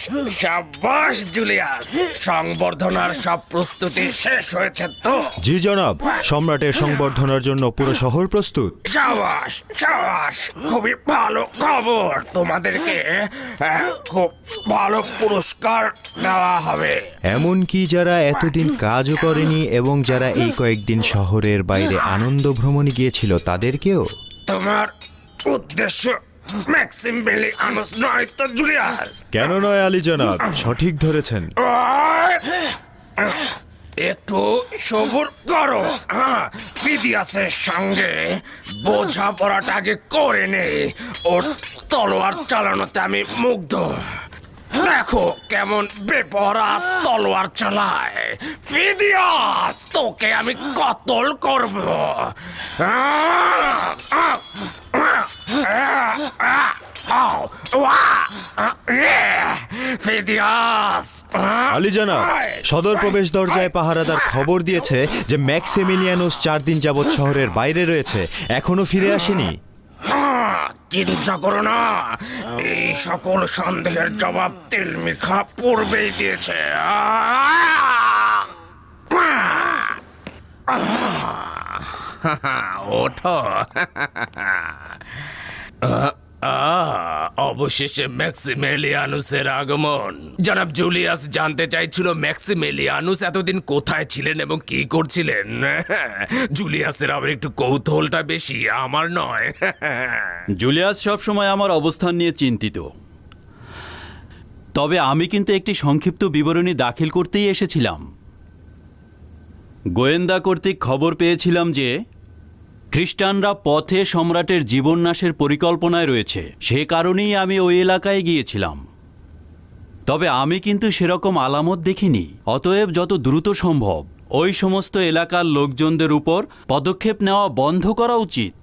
সাব্বাস জুলিয়াস, সংবর্ধনার সব প্রস্তুতি শেষ হয়েছে তো? জি জনাব, সম্রাটের সংবর্ধনার জন্য পুরো শহর প্রস্তুত। সাবাস সাবাস, খুবই ভালো খবর। তোমাদেরকে খুব ভালো পুরস্কার দেওয়া হবে। এমনকি যারা এতদিন কাজও করেনি এবং যারা এই কয়েকদিন শহরের বাইরে আনন্দ ভ্রমণে গিয়েছিল তাদেরকেও। তোমার উদ্দেশ্য ম্যাক্সিমিলিয়ানুস নয় তো জুলিয়াস? কেন নয় আলী জনাব, সঠিক ধরেছেন। একটু সবুর করো। ফিদিয়াসের সঙ্গে বোঝাপড়াটা আগে করে নেই। ওর তলোয়ার চালানোতে আমি মুগ্ধ। দেখো কেমন বেপরা তলোয়ার চালায়। ফিদিয়াস, তোকে আমি কতল করব। ফিদিয়াস। আলী জনাব, সদর প্রবেশ দরজায় পাহারাদার খবর দিয়েছে যে ম্যাক্সিমিলিয়ানুস 4 দিন যাবৎ শহরের বাইরে রয়েছে, এখনো ফিরে আসেনি। চিন্তা করো না, এই সকল সন্দেহের জবাব তিলমিখা পূর্বেই দিয়েছে। ওঠো। অবশেষে ম্যাক্সিমিলিয়ানুসের আগমন। জনাব জুলিয়াস জানতে চাইছিল ম্যাক্সিমিলিয়ানুস এতদিন কোথায় ছিলেন এবং কি করছিলেন। জুলিয়াসের আবার একটু কৌতূহলটা বেশি, আমার নয়। জুলিয়াস সবসময় আমার অবস্থান নিয়ে চিন্তিত। তবে আমি কিন্তু একটি সংক্ষিপ্ত বিবরণী দাখিল করতেই এসেছিলাম। গোয়েন্দা কর্তৃক খবর পেয়েছিলাম যে খ্রিস্টানরা পথে সম্রাটের জীবননাশের পরিকল্পনায় রয়েছে। সে কারণেই আমি ওই এলাকায় গিয়েছিলাম। তবে আমি কিন্তু সেরকম আলামত দেখিনি। অতএব যত দ্রুত সম্ভব ওই সমস্ত এলাকার লোকজনদের উপর পদক্ষেপ নেওয়া বন্ধ করা উচিত।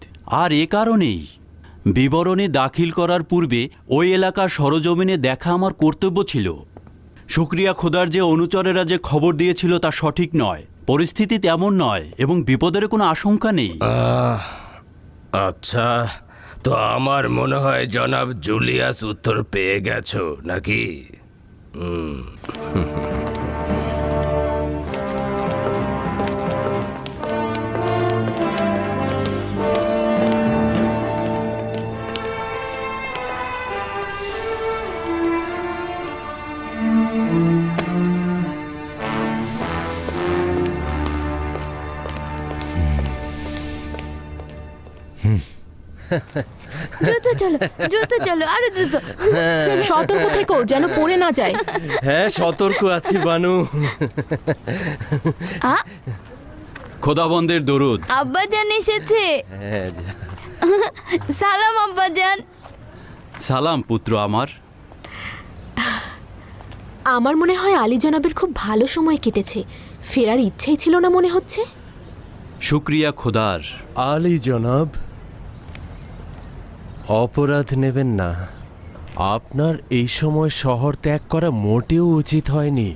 আর এ কারণেই বিবরণী দাখিল করার পূর্বে ওই এলাকার সরজমিনে দেখা আমার কর্তব্য ছিল। শুকরিয়া খোদার যে অনুচরেরা যে খবর দিয়েছিল তা সঠিক নয়। পরিস্থিতি তেমন নয় এবং বিপদের কোনো আশঙ্কা নেই। আচ্ছা, তো আমার মনে হয় জনাব জুলিয়াস উত্তর পেয়ে গেছো নাকি? দ্রুত চলো আরো দ্রুত। সতর্ক থেকো যেন পড়ে না যায়। হ্যাঁ, সতর্ক আছি বানু। খোদাবন্দের দরুদ। আব্বাজান এসেছে। সালাম আব্বাজান। সালাম পুত্র আমার। আমার মনে হয় আলী জনাবের খুব ভালো সময় কেটেছে, ফেরার ইচ্ছেই ছিল না মনে হচ্ছে। শুক্রিয়া খোদার। আলী জনাব, অপরাধ নেবেন না। আপনার এই সময় শহর ত্যাগ করা মোটেও উচিত হয়নি।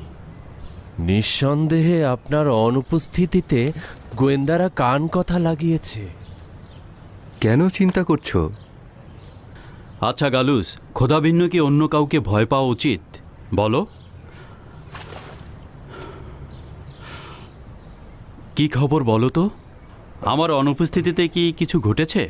নিঃসন্দেহে আপনার অনুপস্থিতিতে গোয়েন্দারা কান কথা লাগিয়েছে। কেন চিন্তা করছো? আচ্ছা গালুস, খোদা ভিন্ন কি অন্য কাউকে ভয় পাওয়া উচিত বলো? কি খবর বলো তো? আমার অনুপস্থিতিতে কি কিছু ঘটেছে?